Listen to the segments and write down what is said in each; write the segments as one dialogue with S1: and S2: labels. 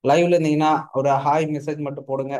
S1: லைவ்ல இருந்தீங்கன்னா ஒரு ஹாய் மெசேஜ் மட்டும் போடுங்க.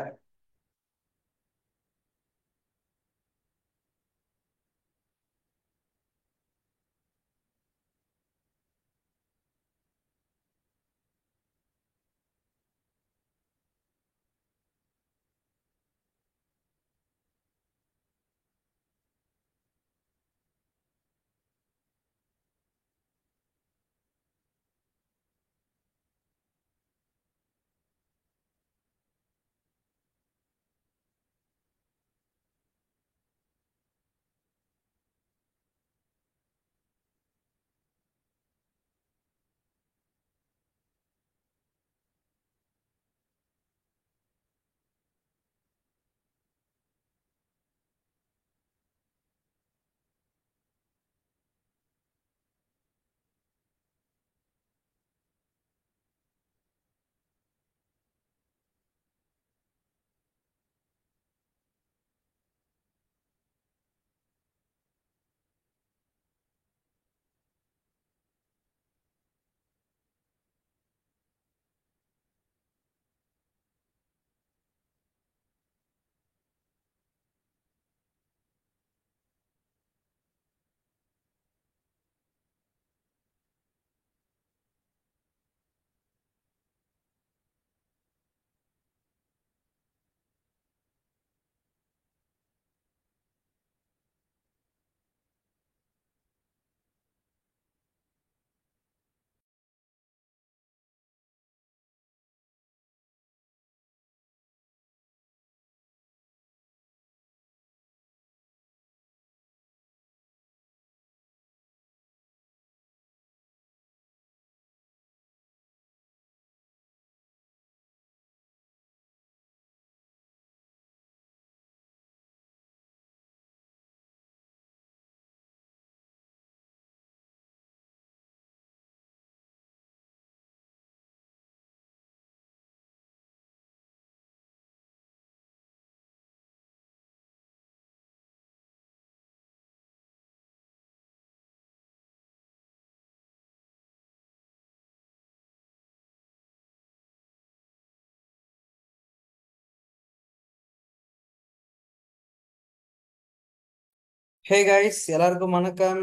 S1: ஹே கைஸ், எல்லாருக்கும் வணக்கம்.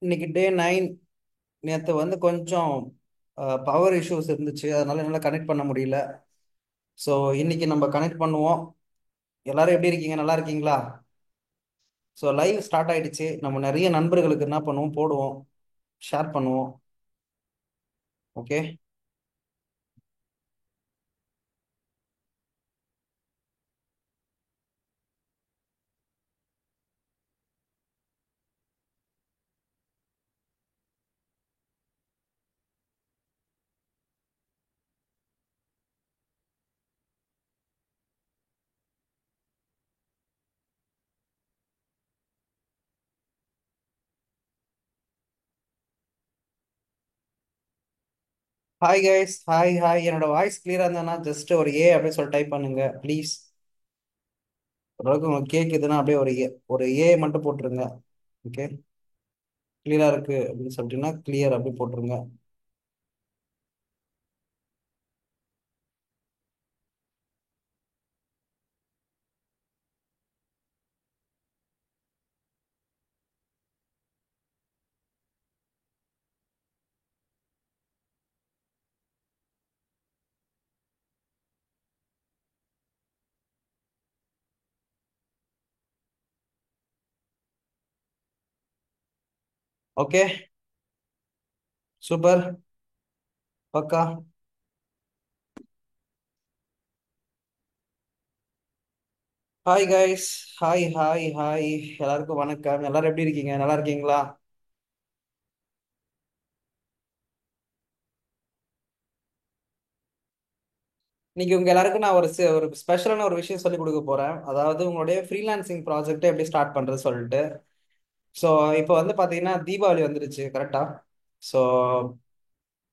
S1: இன்னைக்கு டே 9. நேற்று வந்து கொஞ்சம் பவர் இஷ்யூஸ் இருந்துச்சு, அதனால என்னால் கனெக்ட் பண்ண முடியல. ஸோ இன்னைக்கு நம்ம கனெக்ட் பண்ணுவோம். எல்லாரும் எப்படி இருக்கீங்க? நல்லா இருக்கீங்களா? ஸோ லைவ் ஸ்டார்ட் ஆயிடுச்சு. நம்ம நிறைய நண்பர்களுக்கு என்ன பண்ணுவோம், போடுவோம், ஷேர் பண்ணுவோம். Okay. Hi guys, hi hi. என்னோட வாய்ஸ் கிளியரா இருந்தானா ஜஸ்ட் ஒரு ஏ அப்படியே சொல்லி டைப் பண்ணுங்க ப்ளீஸ். ஓரளவுக்கு உங்களுக்கு கேட்குதுன்னா அப்படியே ஒரு ஏ மட்டும் போட்டுருங்க. ஓகே. கிளியரா இருக்கு அப்படின்னு சொல்லிட்டீங்கன்னா கிளியர் அப்படி போட்டுருங்க. ஓகே. சூப்பர். பக்கா. Hi guys. Hi hi hi. எல்லாருக்கும் வணக்கம். எல்லாரும் எப்படி இருக்கீங்க? நல்லா இருக்கீங்களா? இன்னைக்கு உங்க எல்லாருக்கும் நான் ஒரு ஸ்பெஷலான ஒரு விஷயம் சொல்லி கொடுக்க போறேன். அதாவது உங்களுடைய ஃப்ரீலான்சிங் ப்ராஜெக்ட்டை எப்படி ஸ்டார்ட் பண்றது சொல்லிட்டு. ஸோ இப்போ வந்து பாத்தீங்கன்னா தீபாவளி வந்துருச்சு, கரெக்டா? ஸோ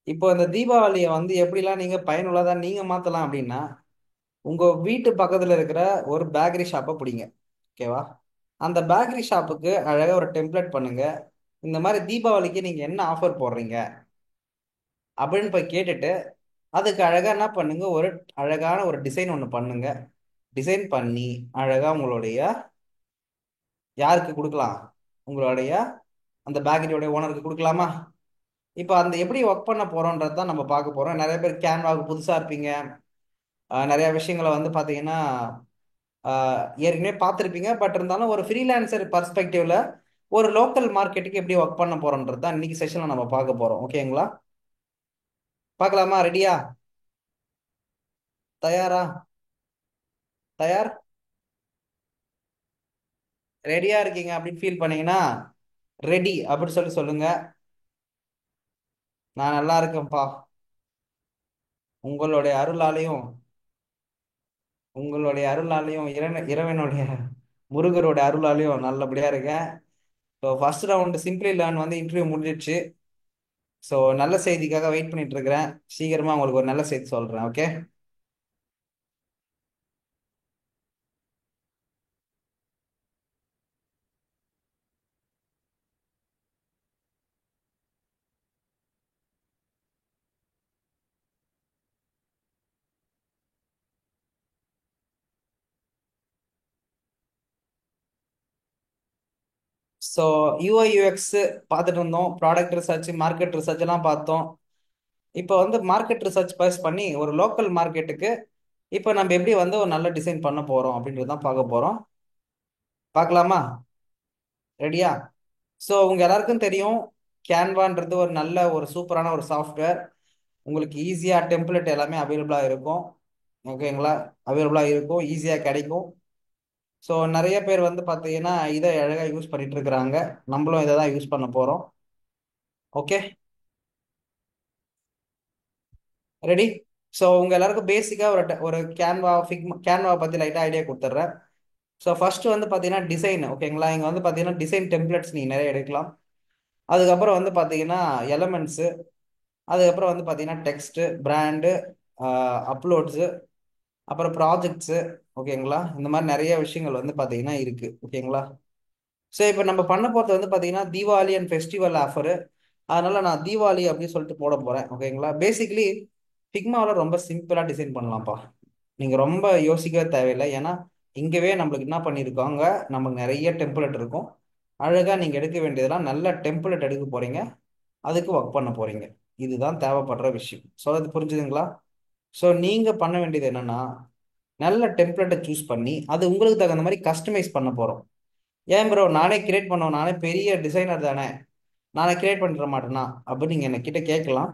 S1: இப்போ இந்த தீபாவளியை வந்து எப்படிலாம் நீங்க பயனுள்ளதா நீங்க மாத்தலாம் அப்படின்னா, உங்க வீட்டு பக்கத்துல இருக்கிற ஒரு பேக்கரி ஷாப்பை பிடிங்க. ஓகேவா? அந்த பேக்கரி ஷாப்புக்கு அழகா ஒரு டெம்ப்ளேட் பண்ணுங்க. இந்த மாதிரி தீபாவளிக்கு நீங்க என்ன ஆஃபர் போடுறீங்க அப்படின்னு போய் கேட்டுட்டு, அதுக்கு அழகா என்ன பண்ணுங்க, ஒரு அழகான ஒரு டிசைன் ஒன்று பண்ணுங்க. டிசைன் பண்ணி அழகா உங்களுடைய யாருக்கு கொடுக்கலாம், உங்களுடைய அந்த பேக்கரியோட ஓனருக்கு கொடுக்கலாமா? இப்போ அந்த எப்படி ஒர்க் பண்ண போறோன்றது தான் நம்ம பார்க்க போறோம். நிறைய பேர் கேன்வாவுக்கு புதுசா இருப்பீங்க. நிறைய விஷயங்களை வந்து பாத்தீங்கன்னா ஏற்கனவே பார்த்துருப்பீங்க. பட் இருந்தாலும் ஒரு ஃப்ரீலான்சர் பர்ஸ்பெக்டிவ்ல ஒரு லோக்கல் மார்க்கெட்டுக்கு எப்படி ஒர்க் பண்ண போறோன்றது தான் இன்னைக்கு செஷன்ல நம்ம பார்க்க போறோம். ஓகேங்களா? பார்க்கலாமா? ரெடியா? தயாரா? தயார்? ரெடியா இருக்கீங்க அப்படின்னு ஃபீல் பண்ணீங்கன்னா ரெடி அப்படி சொல்லி சொல்லுங்க. நான் நல்லா இருக்கேன்ப்பா. உங்களுடைய அருளாலையும் உங்களுடைய அருளாலையும் இறைவனுடைய முருகரோட அருளாலையும் நல்லபடியா இருக்கேன். So first round simply learn வந்து இன்டர்வியூ முடிஞ்சிடுச்சு. ஸோ நல்ல செய்திக்காக வெயிட் பண்ணிட்டு இருக்கிறேன். சீக்கிரமா உங்களுக்கு ஒரு நல்ல செய்தி சொல்றேன். ஓகே. ஸோ யூஐ யூஎக்ஸ் பார்த்துட்டு இருந்தோம். ப்ராடக்ட் ரிசர்ச், மார்க்கெட் ரிசர்ச் எல்லாம் பார்த்தோம். இப்போ வந்து மார்க்கெட் ரிசர்ச் பேஸ் பண்ணி ஒரு லோக்கல் மார்க்கெட்டுக்கு இப்போ நம்ம எப்படி வந்து ஒரு நல்ல டிசைன் பண்ண போறோம் அப்படின்றது தான் பார்க்க போறோம். பார்க்கலாமா? ரெடியா? ஸோ உங்க எல்லாருக்கும் தெரியும், கேன்வான்றது ஒரு நல்ல ஒரு சூப்பரான ஒரு சாஃப்ட்வேர். உங்களுக்கு ஈஸியா டெம்ப்ளேட் எல்லாமே அவைலபிளா இருக்கும். ஓகேங்களா? அவைலபிளா இருக்கும், ஈஸியா கிடைக்கும். ஸோ நிறைய பேர் வந்து பார்த்தீங்கன்னா இதை அழகா யூஸ் பண்ணிட்டு இருக்கிறாங்க. நம்மளும் இதை தான் யூஸ் பண்ண போறோம். ஓகே. ரெடி? ஸோ உங்க எல்லாருக்கும் பேசிக்கா ஒரு கேன்வா பத்தி லைட்டா ஐடியா கொடுத்துட்றேன். ஸோ ஃபர்ஸ்ட் வந்து பாத்தீங்கன்னா டிசைன். ஓகேங்களா? இங்க வந்து பாத்தீங்கன்னா டிசைன் டெம்ப்ளேட்ஸ் நீங்க நிறைய எடுக்கலாம். அதுக்கப்புறம் வந்து பாத்தீங்கன்னா எலமெண்ட்ஸ். அதுக்கப்புறம் வந்து பாத்தீங்கன்னா டெக்ஸ்ட், பிராண்டு, அப்லோட்ஸ், அப்புறம் ப்ராஜெக்ட்ஸ். ஓகேங்களா? இந்த மாதிரி நிறைய விஷயங்கள் வந்து பாத்தீங்கன்னா இருக்கு. ஓகேங்களா? ஸோ இப்போ நம்ம பண்ண போறது வந்து பாத்தீங்கன்னா தீபாவளி அண்ட் ஃபெஸ்டிவல் ஆஃபர். அதனால நான் தீபாவளி அப்படின்னு சொல்லிட்டு போட போறேன். ஓகேங்களா? பேசிக்கலி ஃபிக்மாவில் ரொம்ப சிம்பிளா டிசைன் பண்ணலாம்ப்பா. நீங்க ரொம்ப யோசிக்கவே தேவையில்லை. ஏன்னா இங்கவே நம்மளுக்கு என்ன பண்ணியிருக்காங்க, நமக்கு நிறைய டெம்ப்ளேட் இருக்கும். அழகா நீங்க எடுக்க வேண்டியதெல்லாம் நல்ல டெம்ப்ளேட் எடுக்க போறீங்க. அதுக்கு ஒர்க் பண்ண போறீங்க. இதுதான் தேவைப்படுற விஷயம். சொல்றது புரிஞ்சுதுங்களா? ஸோ நீங்க பண்ண வேண்டியது என்னன்னா, நல்ல டெம்ப்ளேட்டை சூஸ் பண்ணி அது உங்களுக்கு தகுந்த மாதிரி கஸ்டமைஸ் பண்ண போறோம். ஏன் ப்ரோ, நானே கிரியேட் பண்ணுவோம், நானே பெரிய டிசைனர் தானே, நானே கிரியேட் பண்ணிட மாட்டேனா அப்படின்னு நீங்க என்ன கிட்ட கேட்கலாம்.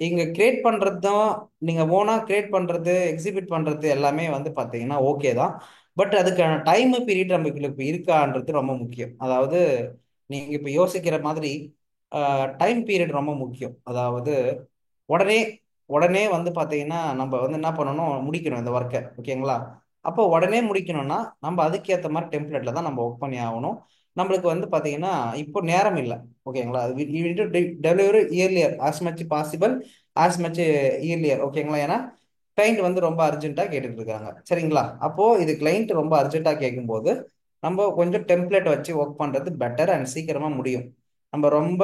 S1: இங்க கிரியேட் பண்றதும், நீங்க ஓனா கிரியேட் பண்றது, எக்ஸிபிட் பண்றது எல்லாமே வந்து பாத்தீங்கன்னா ஓகே தான். பட் அதுக்கான டைம் பீரியட் நமக்கு இப்ப இருக்கான்றது ரொம்ப முக்கியம். அதாவது நீங்க இப்ப யோசிக்கிற மாதிரி டைம் பீரியட் ரொம்ப முக்கியம். அதாவது உடனே உடனே வந்து பாத்தீங்கன்னா நம்ம வந்து என்ன பண்ணணும், முடிக்கணும் இந்த ஒர்க்கை. ஓகேங்களா? அப்போ உடனே முடிக்கணும்னா நம்ம அதுக்கேற்ற மாதிரி டெம்ப்ளேட்ல தான் நம்ம ஒர்க் பண்ணி ஆகணும். நம்மளுக்கு வந்து பாத்தீங்கன்னா இப்போ நேரம் இல்லை. ஓகேங்களா? Delivery earlier as much possible, as much earlier. ஓகேங்களா? ஏன்னா கிளைண்ட் வந்து ரொம்ப அர்ஜென்ட்டா கேட்டுட்டு இருக்காங்க. சரிங்களா? அப்போ இது கிளைண்ட் ரொம்ப அர்ஜென்ட்டா கேட்கும்போது நம்ம கொஞ்சம் டெம்ப்ளேட் வச்சு ஒர்க் பண்றது பெட்டர் அண்ட் சீக்கிரமா முடியும். நம்ம ரொம்ப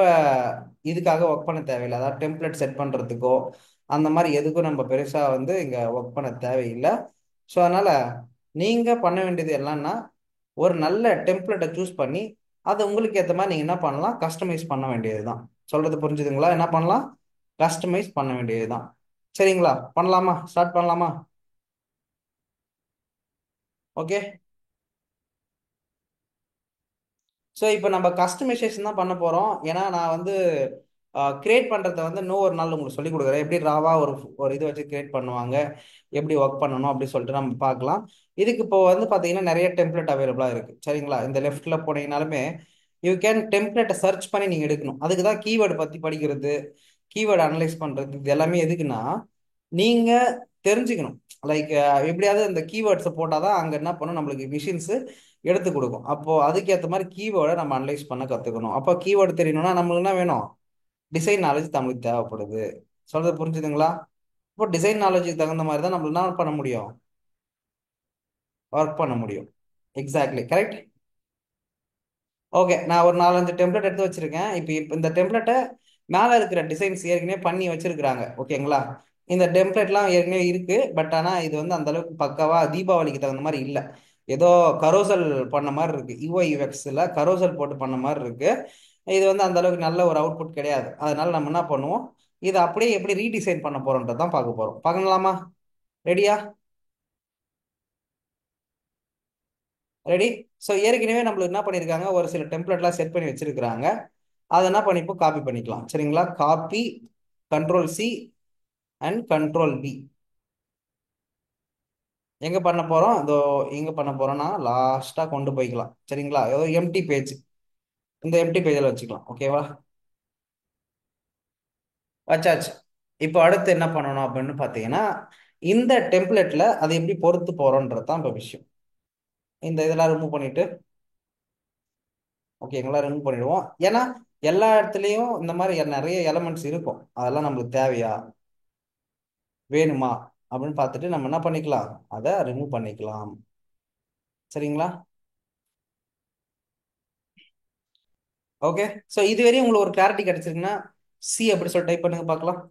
S1: இதுக்காக ஒர்க் பண்ண தேவையில்லை. அதாவது டெம்ப்ளேட் செட் பண்றதுக்கோ அந்த மாதிரி எதுக்கும் நம்ம பெருசா வந்து இங்க ஒர்க் பண்ண தேவையில்லை. ஸோ அதனால நீங்க பண்ண வேண்டியது என்னன்னா, ஒரு நல்ல டெம்ப்ளேட்டை சூஸ் பண்ணி அதை உங்களுக்கு ஏற்ற மாதிரி நீங்க என்ன பண்ணலாம், கஸ்டமைஸ் பண்ண வேண்டியதுதான். சொல்றது புரிஞ்சுதுங்களா? என்ன பண்ணலாம், கஸ்டமைஸ் பண்ண வேண்டியதுதான். சரிங்களா? பண்ணலாமா? ஸ்டார்ட் பண்ணலாமா? ஓகே. ஸோ இப்போ நம்ம கஸ்டமைசேஷன் தான் பண்ண போகிறோம். ஏன்னா நான் வந்து கிரியேட் பண்ணுறத வந்து இன்னும் ஒரு நாள் உங்களுக்கு சொல்லிக் கொடுக்குறேன். எப்படி ராவா ஒரு ஒரு இது வச்சு கிரியேட் பண்ணுவாங்க, எப்படி ஒர்க் பண்ணணும் அப்படி சொல்லிட்டு நம்ம பார்க்கலாம். இதுக்கு இப்போ வந்து பார்த்தீங்கன்னா நிறைய டெம்ப்ளேட் அவைலபிளாக இருக்குது. சரிங்களா? இந்த லெஃப்ட்டில் போனீங்கனாலுமே யூ கேன் டெம்ப்ளேட்டை சர்ச் பண்ணி நீங்கள் எடுக்கணும். அதுக்கு தான் கீவேர்டு பற்றி படிக்கிறது, கீவேர்டு அனலைஸ் பண்ணுறது, இது எல்லாமே எதுக்குன்னா நீங்கள் தெரிஞ்சுக்கணும். லைக் எப்படியாவது இந்த கீவேர்ட்ஸை போட்டால் தான் அங்கே என்ன பண்ணும், நம்மளுக்கு மிஷின்ஸ் எடுத்து கொடுக்கும். அப்போ அதுக்கேற்ற மாதிரி கீவேர்டை நம்ம அனலைஸ் பண்ண கற்றுக்கணும். அப்போ கீவேர்டு தெரியணும்னா நம்மளுக்கு என்ன வேணும், டிசைன் நாலேஜ் நம்மளுக்கு தேவைப்படுது. சொல்றது புரிஞ்சுதுங்களா? இப்போ டிசைன் நாலேஜுக்கு தகுந்த மாதிரி தான் நம்ம என்ன பண்ண முடியும், ஒர்க் பண்ண முடியும். Exactly correct. ஓகே. நான் ஒரு 4-5 டெம்ப்ளேட் எடுத்து வச்சிருக்கேன். இப்போ இந்த டெம்ப்ளேட்டை மேலே இருக்கிற டிசைன்ஸ் ஏற்கனவே பண்ணி வச்சிருக்கிறாங்க. ஓகேங்களா? இந்த டெம்ப்ளேட்லாம் ஏற்கனவே இருக்கு, பட் ஆனா இது வந்து அந்த அளவுக்கு பக்காவா தீபாவளிக்கு தகுந்த மாதிரி இல்ல. ஏதோ கரோசல் பண்ண மாதிரி இருக்கு, யூஐ யூஎக்ஸ்ல கரோசல் போட்டு பண்ண மாதிரி இருக்கு. இது வந்து அந்த அளவுக்கு நல்ல ஒரு அவுட்புட் கிடையாது. அதனால நம்ம என்ன பண்ணுவோம், இதை அப்படியே எப்படி ரீடிசைன் பண்ண போறோன்றதான் பார்க்க போறோம். பார்க்கலாமா? ரெடியா? ரெடி. ஸோ ஏற்கனவே நம்மளுக்கு என்ன பண்ணியிருக்காங்க, ஒரு சில டெம்ப்ளேட்லாம் செட் பண்ணி வச்சிருக்கிறாங்க. அதை என்ன பண்ணிப்போ காப்பி பண்ணிக்கலாம். சரிங்களா? Copy, control C and control V. எங்க பண்ண போறோம்? இதோ எங்க பண்ண போறோம்னா லாஸ்டா கொண்டு போய்க்கலாம். சரிங்களா? ஏதோ எம்டி பேஜ், இந்த எம்டி பேஜில் வச்சுக்கலாம். ஓகேவா? வச்சாச்சு. இப்போ அடுத்து என்ன பண்ணணும் அப்படின்னு பார்த்தீங்கன்னா, இந்த டெம்ப்ளேட்ல அதை எப்படி பொறுத்து போறோன்றது தான் இப்போ விஷயம். இந்த இதெல்லாம் ரிமூவ் பண்ணிட்டு, ஓகேங்களா, ரிமூவ் பண்ணிடுவோம். ஏன்னா எல்லா இடத்துலையும் இந்த மாதிரி நிறைய எலமெண்ட்ஸ் இருக்கும். அதெல்லாம் நம்மளுக்கு தேவையா, வேணுமா அப்படின்னு பார்த்துட்டு நம்ம என்ன பண்ணிக்கலாம், அதை ரிமூவ் பண்ணிக்கலாம். சரிங்களா? ஓகே. ஸோ இதுவரையும் உங்களுக்கு ஒரு கிளாரிட்டி கிடைச்சிருக்குன்னா சி அப்படி சொல்லி டைப் பண்ணுங்க பார்க்கலாம்.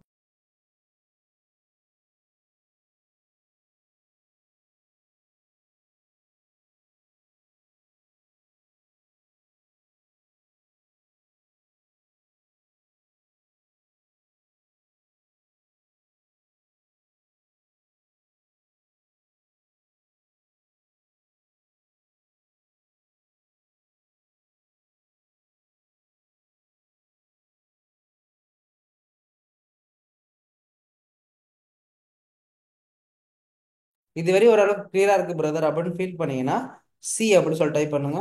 S1: இதுவரை ஓரளவுக்கு கிளியரா இருக்கு பிரதர் அப்படின்னு ஃபீல் பண்ணீங்கன்னா சி அப்படி சொல்லி டைப் பண்ணுங்க.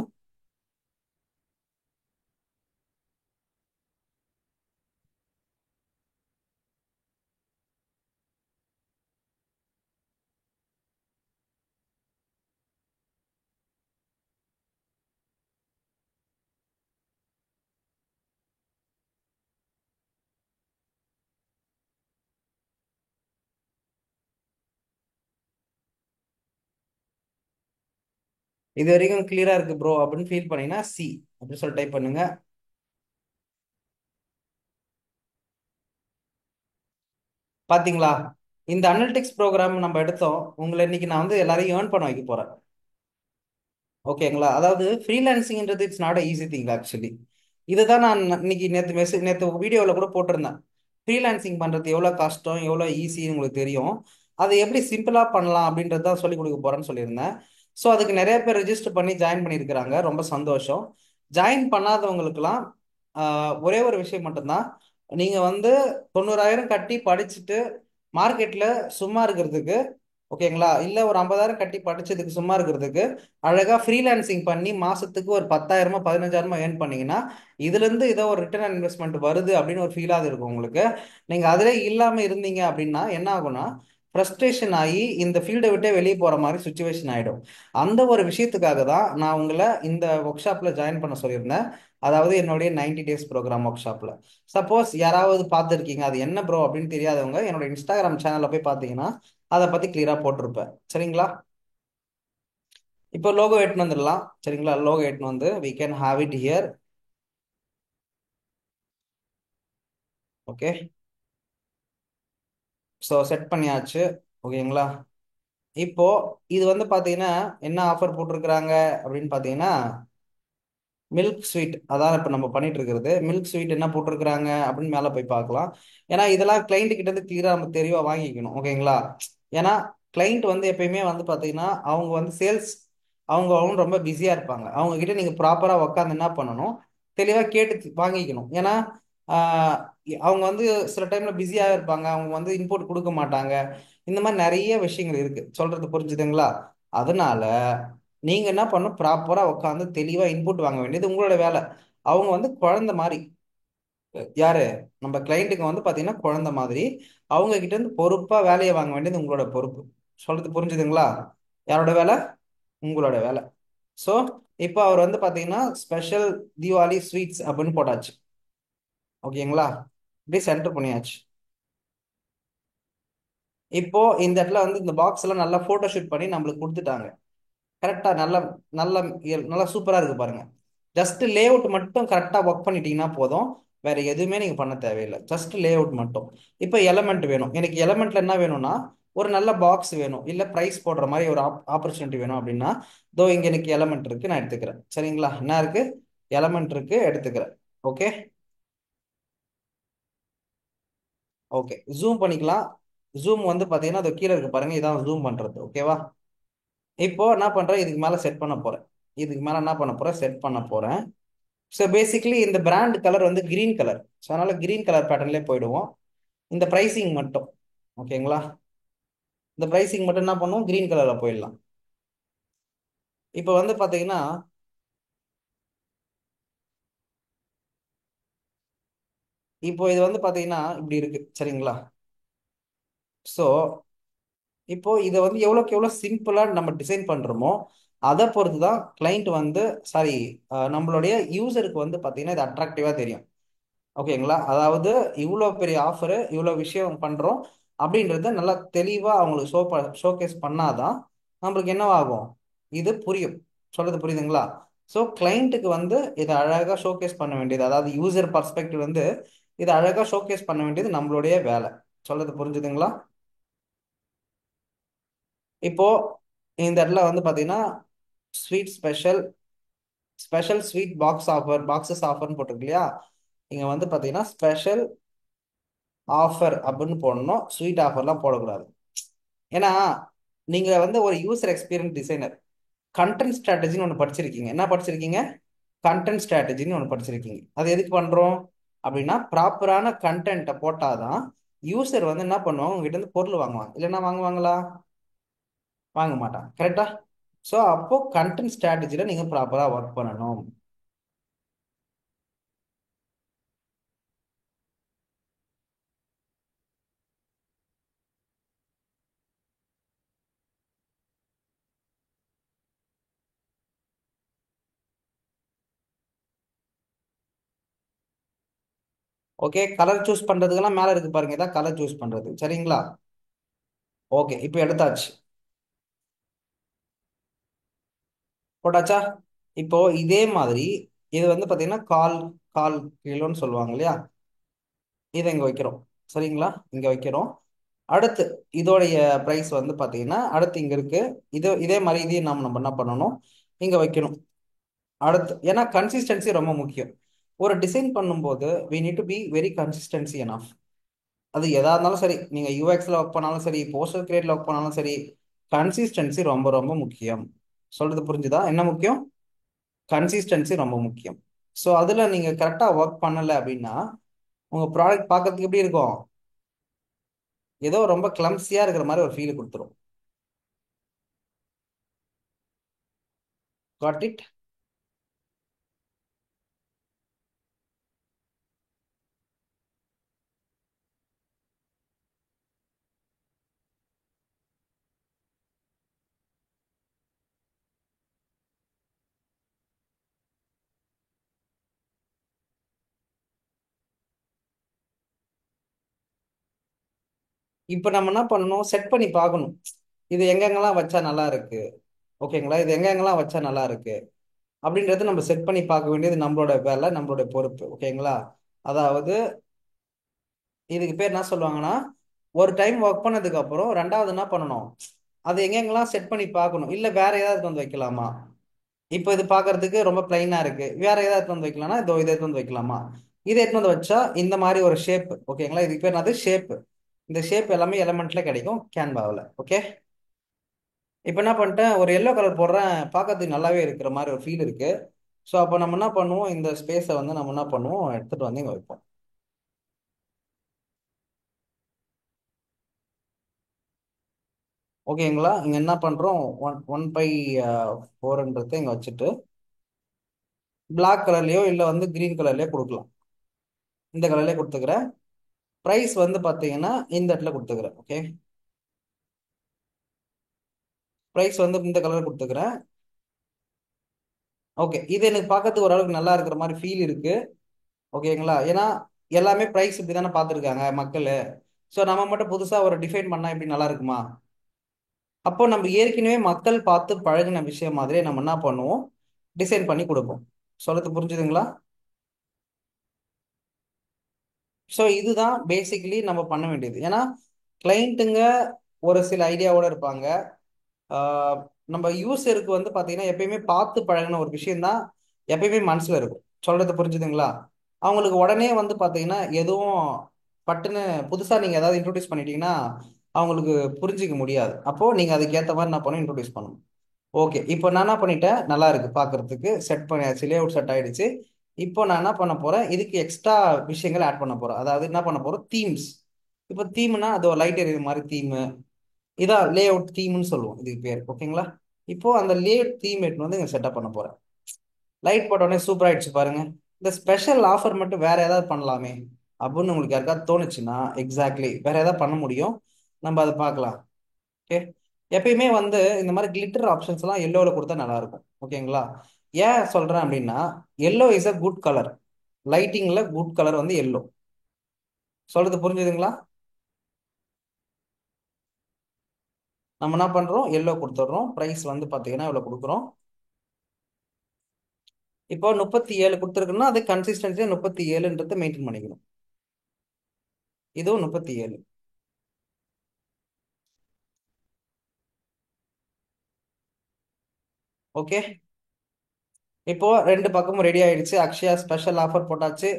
S1: இது வரைக்கும் கிளியரா இருக்கு ப்ரோ அப்படின்னு ஃபீல் பண்ணீங்கன்னா சி அப்படி சொல்லி டைப் பண்ணுங்க. பாத்தீங்களா? இந்த அனலிட்டிக்ஸ் ப்ரோக்ராம் நம்ம எடுத்தோம். உங்களை இன்னைக்கு நான் வந்து எல்லாரையும் ஏர்ன் பண்ண வைக்க போறேன். ஓகேங்களா? அதாவது ஃப்ரீலான்சிங்ன்றது it's not easy thing actually. இதுதான் நான் இன்னைக்கு நேற்று வீடியோவில் கூட போட்டிருந்தேன். ஃப்ரீலான்சிங் பண்ணுறது எவ்வளோ கஷ்டம், எவ்வளோ ஈஸின்னு உங்களுக்கு தெரியும். அதை எப்படி சிம்பிளாக பண்ணலாம் அப்படின்றது தான் சொல்லிக் கொடுக்க போகிறேன்னு சொல்லியிருந்தேன். ஸோ அதுக்கு நிறைய பேர் ரெஜிஸ்டர் பண்ணி ஜாயின் பண்ணியிருக்கிறாங்க. ரொம்ப சந்தோஷம். ஜாயின் பண்ணாதவங்களுக்கெல்லாம் ஒரே ஒரு விஷயம் மட்டும்தான். நீங்கள் வந்து 90,000 கட்டி படிச்சுட்டு மார்க்கெட்டில் சும்மா இருக்கிறதுக்கு, ஓகேங்களா, இல்லை ஒரு 50,000 கட்டி படிச்சதுக்கு சும்மா இருக்கிறதுக்கு அழகா ஃப்ரீலான்சிங் பண்ணி மாசத்துக்கு ஒரு 10,000 15,000 ஏர்ன் பண்ணீங்கன்னா இதுல இருந்து ஏதோ ஒரு ரிட்டர்ன் ஆன் இன்வெஸ்ட்மெண்ட் வருது அப்படின்னு ஒரு ஃபீலாவது இருக்கும் உங்களுக்கு. நீங்க அதிலே இல்லாம இருந்தீங்க அப்படின்னா என்ன ஆகும்னா ஃப்ரஸ்ட்ரேஷன் ஆகி இந்த ஃபீல்டை விட்டே வெளியே போற மாதிரி சுச்சுவேஷன் ஆயிடும். அந்த ஒரு விஷயத்துக்காக தான் நான் உங்களை இந்த ஒர்க் ஷாப்ல ஜாயின் பண்ண சொல்லியிருந்தேன். அதாவது என்னுடைய 90 டேஸ் ப்ரோக்ராம் ஒர்க் ஷாப்ல. சப்போஸ் யாராவது பார்த்துருக்கீங்க அது என்ன ப்ரோ அப்படின்னு தெரியாதவங்க என்னோட இன்ஸ்டாகிராம் சேனல்ல போய் பார்த்தீங்கன்னா அதை பத்தி கிளியரா போட்டிருப்பேன். சரிங்களா? இப்போ லோகோ எட்டுன்னு வந்துடலாம். சரிங்களா? லோகோ எட்டுன்னு வந்து we can have it here. Okay. So set பண்ணியாச்சு. ஓகேங்களா? இப்போ இது வந்து பாத்தீங்கன்னா என்ன ஆஃபர் போட்டிருக்கிறாங்க அப்படின்னு பாத்தீங்கன்னா மில்க் ஸ்வீட். அதான் இப்போ நம்ம பண்ணிட்டு இருக்கிறது. மில்க் ஸ்வீட் என்ன போட்டிருக்கிறாங்க அப்படின்னு மேலே போய் பார்க்கலாம். ஏன்னா இதெல்லாம் கிளைண்ட் கிட்ட இருந்து கிளியரா நம்ம தெளிவாக வாங்கிக்கணும். ஓகேங்களா? ஏன்னா கிளைண்ட் வந்து எப்பயுமே வந்து பார்த்தீங்கன்னா அவங்க வந்து சேல்ஸ், அவங்க ரொம்ப பிஸியாக இருப்பாங்க. அவங்க கிட்ட நீங்கள் ப்ராப்பராக உட்காந்து என்ன பண்ணணும், தெளிவாக கேட்டு வாங்கிக்கணும். ஏன்னா ஆஹ், அவங்க வந்து சில டைம்ல பிஸியாக இருப்பாங்க, அவங்க வந்து இன்புட் கொடுக்க மாட்டாங்க. இந்த மாதிரி நிறைய விஷயங்கள் இருக்கு. சொல்றது புரிஞ்சுதுங்களா? அதனால நீங்க என்ன பண்ணணும், ப்ராப்பரா உட்காந்து தெளிவா இன்புட் வாங்க வேண்டியது உங்களோட வேலை. அவங்க வந்து குழந்தை மாதிரி. யாரு? நம்ம கிளைண்ட்டுக்கு வந்து பாத்தீங்கன்னா குழந்தை மாதிரி. அவங்க கிட்ட இருந்து பொறுப்பா வேலையை வாங்க வேண்டியது உங்களோட பொறுப்பு. சொல்றது புரிஞ்சுதுங்களா? யாரோட வேலை? உங்களோட வேலை. ஸோ இப்போ அவர் வந்து பாத்தீங்கன்னா ஸ்பெஷல் தீபாவளி ஸ்வீட்ஸ் அப்படின்னு போட்டாச்சு. ஓகேங்களா? இப்படி சென்டர் பண்ணியாச்சு. இப்போ இந்த இடத்துல வந்து இந்த பாக்ஸ் எல்லாம் நல்லா போட்டோ ஷூட் பண்ணி நம்மளுக்கு கொடுத்துட்டாங்க. கரெக்டா? நல்ல நல்ல நல்லா சூப்பரா இருக்கு பாருங்க. ஜஸ்ட் லே அவுட் மட்டும் கரெக்டா ஒர்க் பண்ணிட்டீங்கன்னா போதும். வேற எதுவுமே நீங்க பண்ண தேவையில்லை, ஜஸ்ட் லே அவுட் மட்டும். இப்போ எலமெண்ட் வேணும் எனக்கு, எலமெண்ட்ல என்ன வேணும்னா ஒரு நல்ல பாக்ஸ் வேணும், இல்ல பிரைஸ் போடுற மாதிரி ஒரு ஆப்பர்ச்சுனிட்டி வேணும் அப்படின்னா, தோ இங்க எனக்கு எலமெண்ட் இருக்கு, நான் எடுத்துக்கிறேன். சரிங்களா? என்ன இருக்கு? எலமெண்ட் இருக்கு, எடுத்துக்கிறேன். ஓகே. ஓகே, ஜூம் பண்ணிக்கலாம். ஜூம் வந்து பாத்தீங்கன்னா அது கீழே இருக்கு பாருங்க, இதான் ஜூம் பண்றது. ஓகேவா? இப்போ என்ன பண்றேன், இதுக்கு மேல செட் பண்ண போறேன். இதுக்கு மேல என்ன பண்ண போறேன், செட் பண்ண போறேன். ஸோ பேசிக்லி இந்த பிராண்ட் கலர் வந்து கிரீன் கலர். ஸோ அதனால கிரீன் கலர் பேட்டர்ன்லேயே போயிடுவோம். இந்த பிரைசிங் மட்டும், ஓகேங்களா? இந்த பிரைசிங் மட்டும் என்ன பண்ணுவோம், கிரீன் கலர்ல போயிடலாம். இப்போ வந்து பாத்தீங்கன்னா, இப்போ இது வந்து பாத்தீங்கன்னா இப்படி இருக்கு. சரிங்களா? ஸோ இப்போ இதை வந்து எவ்வளோக்கு எவ்வளோ சிம்பிளா நம்ம டிசைன் பண்றோமோ அதை பொறுத்து தான் கிளைண்ட் வந்து, சாரி, நம்மளுடைய யூசருக்கு வந்து பாத்தீங்கன்னா இது அட்ராக்டிவா தெரியும். ஓகேங்களா? அதாவது இவ்வளோ பெரிய ஆஃபரு, இவ்வளோ விஷயம் பண்றோம் அப்படின்றத நல்லா தெளிவா அவங்களுக்கு ஷோகேஸ் பண்ணாதான் நம்மளுக்கு என்னவாகும், இது புரியும். சொல்றது புரியுதுங்களா? ஸோ கிளைண்ட்டுக்கு வந்து இதை அழகா ஷோகேஸ் பண்ண வேண்டியது, அதாவது யூசர் பர்ஸ்பெக்டிவ் வந்து இதை அழகா ஷோகேஸ் பண்ண வேண்டியது நம்மளுடைய வேலை. சொல்றது புரிஞ்சுதுங்களா? இப்போ இந்த இடத்துல வந்து பாத்தீங்கன்னா sweet special, special sweet box offer, boxes ஆஃபர்னு போட்டிருக்கு இல்லையா? இங்க வந்து பாத்தீங்கன்னா ஸ்பெஷல் ஆஃபர் அப்படின்னு போடணும், ஸ்வீட் ஆஃபர்லாம் போடக்கூடாது. ஏன்னா நீங்க வந்து ஒரு யூசர் எக்ஸ்பீரியன்ஸ் டிசைனர், கண்டென்ட் ஸ்ட்ராட்டஜின்னு ஒன்று படிச்சிருக்கீங்க. என்ன படிச்சிருக்கீங்க? கண்டென்ட் ஸ்ட்ராட்டஜின்னு ஒன்று படிச்சிருக்கீங்க. அது எதுக்கு பண்றோம் அப்படின்னா, ப்ராப்பரான கண்டென்ட்டை போட்டாதான் யூசர் வந்து என்ன பண்ணுவாங்க, உங்ககிட்ட இருந்து பொருள் வாங்குவாங்க. இல்லைன்னா வாங்குவாங்களா? வாங்க மாட்டாங்க. கரெக்டா? ஸோ அப்போ கண்டென்ட் ஸ்ட்ராட்டஜில நீங்க ப்ராப்பரா ஒர்க் பண்ணணும். ஓகே, கலர் சூஸ் பண்றதுக்கெல்லாம் மேல இருக்கு பாருங்க, இதான் கலர் சூஸ் பண்றது. சரிங்களா? ஓகே, இப்போ எடுத்தாச்சு. போட்டாச்சா? இப்போ இதே மாதிரி இது வந்து பாத்தீங்கன்னா கால், கால் கிலோன்னு சொல்லுவாங்க இல்லையா? இதை இங்க வைக்கிறோம். சரிங்களா? இங்க வைக்கிறோம். அடுத்து இதோடைய பிரைஸ் வந்து பாத்தீங்கன்னா அடுத்து இங்க இருக்கு. இதே மாதிரி இதையும் நம்ம என்ன பண்ணணும், இங்க வைக்கணும். அடுத்து ஏன்னா கன்சிஸ்டன்சி ரொம்ப முக்கியம். ஒரு டிசைன் பண்ணும்போது we need to be very consistency enough. அது எதா இருந்தாலும் சரி, நீங்க யூஎக்ஸ்ல ஒர்க் பண்ணாலும் சரி, போஸ்டர் கிரியேட்ல ஒர்க் பண்ணாலும் சரி, கன்சிஸ்டன்சி ரொம்ப ரொம்ப முக்கியம். சொல்றது புரிஞ்சுதா? என்ன முக்கியம்? கன்சிஸ்டன்சி ரொம்ப முக்கியம். ஸோ அதுல நீங்க கரெக்டா ஒர்க் பண்ணல அப்படின்னா உங்க ப்ராடக்ட் பார்க்கறதுக்கு எப்படி இருக்கும், ஏதோ ரொம்ப கிளம்சியா இருக்கிற மாதிரி ஒரு ஃபீல் கொடுத்துரும். Got it? இப்போ நம்ம என்ன பண்ணணும், செட் பண்ணி பார்க்கணும். இது எங்கெங்கெல்லாம் வச்சா நல்லா இருக்கு, ஓகேங்களா? இது எங்கெங்கெல்லாம் வச்சா நல்லா இருக்கு அப்படின்றது நம்ம செட் பண்ணி பார்க்க வேண்டியது நம்மளோட வேலை, நம்மளோட பொறுப்பு. ஓகேங்களா? அதாவது இதுக்கு பேர் என்ன சொல்லுவாங்கன்னா, ஒரு டைம் ஒர்க் பண்ணதுக்கு அப்புறம் ரெண்டாவது என்ன பண்ணணும், அது எங்கெங்கெல்லாம் செட் பண்ணி பார்க்கணும். இல்ல வேற ஏதாவது வந்து வைக்கலாமா? இப்போ இது பார்க்கிறதுக்கு ரொம்ப பிளைனா இருக்கு, வேற ஏதாவது எடுத்து வந்து வைக்கலாம்னா இதோ இதை எடுத்து வந்து வைக்கலாமா? இதை எடுத்து வந்து வச்சா இந்த மாதிரி ஒரு ஷேப். ஓகேங்களா? இதுக்கு பேர் என்னது, ஷேப். இந்த ஷேப் எல்லாமே எலமெண்ட்ல கிடைக்கும் கேன்வாவில். ஓகே. இப்போ என்ன பண்ணிட்டேன், ஒரு எல்லோ கலர் போடுறேன், பார்க்கறதுக்கு நல்லாவே இருக்கிற மாதிரி ஒரு ஃபீல் இருக்கு. ஸோ அப்போ நம்ம என்ன பண்ணுவோம், இந்த ஸ்பேஸை வந்து நம்ம என்ன பண்ணுவோம், எடுத்துட்டு வந்து இங்கே வைப்போம். ஓகேங்களா? இங்க என்ன பண்றோம், ஒன் பை ஃபோர்ன்றதை இங்க வச்சுட்டு பிளாக் கலர்லயோ இல்ல வந்து கிரீன் கலர்லயோ கொடுக்கலாம். இந்த கலர்லயே கொடுத்துக்கிறேன். ப்ரைஸ் வந்து பாத்தீங்கன்னா இந்த இடத்துல கொடுத்துக்கிறேன். ஓகே, ப்ரைஸ் வந்து இந்த கலர் கொடுத்துக்கிறேன். ஓகே, இது எனக்கு பார்க்கறதுக்கு ஓரளவுக்கு நல்லா இருக்கிற மாதிரி ஃபீல் இருக்கு. ஓகேங்களா? ஏன்னா எல்லாமே ப்ரைஸ் இப்படி தானே பார்த்துருக்காங்க மக்கள். ஸோ நம்ம மட்டும் புதுசா ஒரு டிஃபைன் பண்ணா இப்படி நல்லா இருக்குமா? அப்போ நம்ம ஏற்கனவே மக்கள் பார்த்து பழகின விஷயம் மாதிரியே நம்ம என்ன பண்ணுவோம், டிசைன் பண்ணி கொடுப்போம். சொல்றது புரிஞ்சுதுங்களா? ஸோ இதுதான் பேசிக்கலி நம்ம பண்ண வேண்டியது. ஏன்னா கிளைண்ட்டுங்க ஒரு சில ஐடியாவோட இருப்பாங்க. ஆஹ் நம்ம யூசருக்கு வந்து பார்த்தீங்கன்னா எப்பயுமே பார்த்து பழகின ஒரு விஷயம்தான் எப்பயுமே மனசுல இருக்கும். சொல்றது புரிஞ்சுதுங்களா? அவங்களுக்கு உடனே வந்து பார்த்தீங்கன்னா எதுவும் பட்டுன்னு புதுசா நீங்க ஏதாவது இன்ட்ரோடியூஸ் பண்ணிட்டீங்கன்னா அவங்களுக்கு புரிஞ்சிக்க முடியாது. அப்போ நீங்க அதுக்கு ஏற்ற மாதிரி நான் பண்ண இன்ட்ரோடியூஸ் பண்ணணும். ஓகே, இப்போ நான் என்ன பண்ணிட்டேன், நல்லா இருக்கு பார்க்கிறதுக்கு, செட் பண்ணியாச்சு, லே அவுட் செட் ஆயிடுச்சு. இப்போ நான் என்ன பண்ண போறேன், இதுக்கு எக்ஸ்ட்ரா விஷயங்கள் ஆட் பண்ண போறேன். அதாவது என்ன பண்ண போறோம், தீம்ஸ். இப்போ தீம்னா அது ஒரு லைட் எரியுற மாதிரி தீம். இதான் லே அவுட் தீம்னு சொல்லுவோம் இதுக்கு பேர். ஓகேங்களா? இப்போ அந்த லே அவுட் தீம் எடுத்து வந்து இங்க செட்டப் பண்ண போறேன். லைட் போட்ட உடனே சூப்பர் ஆயிடுச்சு பாருங்க. இந்த ஸ்பெஷல் ஆஃபர் மட்டும் வேற ஏதாவது பண்ணலாமே அப்படின்னு உங்களுக்கு யாருக்காவது தோணுச்சுன்னா, எக்ஸாக்ட்லி வேற ஏதாவது பண்ண முடியும். நம்ம அதை பார்க்கலாம். ஓகே. எப்பயுமே வந்து இந்த மாதிரி கிளிட்டர் ஆப்ஷன்ஸ் எல்லாம் எல்லோல கொடுத்தா நல்லா இருக்கும். ஓகேங்களா? ஏன் சொல்றேன் அப்படின்னா, yellow is a good colour. லைட்டிங்ல குட் கலர் வந்து எல்லோ. சொல்றது புரிஞ்சுதுங்களா? நம்ம என்ன பண்றோம், எல்லோ கொடுத்துட்றோம். பிரைஸ் வந்து பாத்தீங்கன்னா இவ்வளவு கொடுக்குறோம். இப்போ 37 கொடுத்துருக்குன்னா அது கன்சிஸ்டன்சியா 37ன்றதை மெயின்டைன் பண்ணிக்கணும். இதுவும் 37. ஓகே. இப்போ ரெண்டு பக்கமும் ரெடி ஆயிடுச்சு. அக்ஷயா ஸ்பெஷல் ஆஃபர் போட்டாச்சு.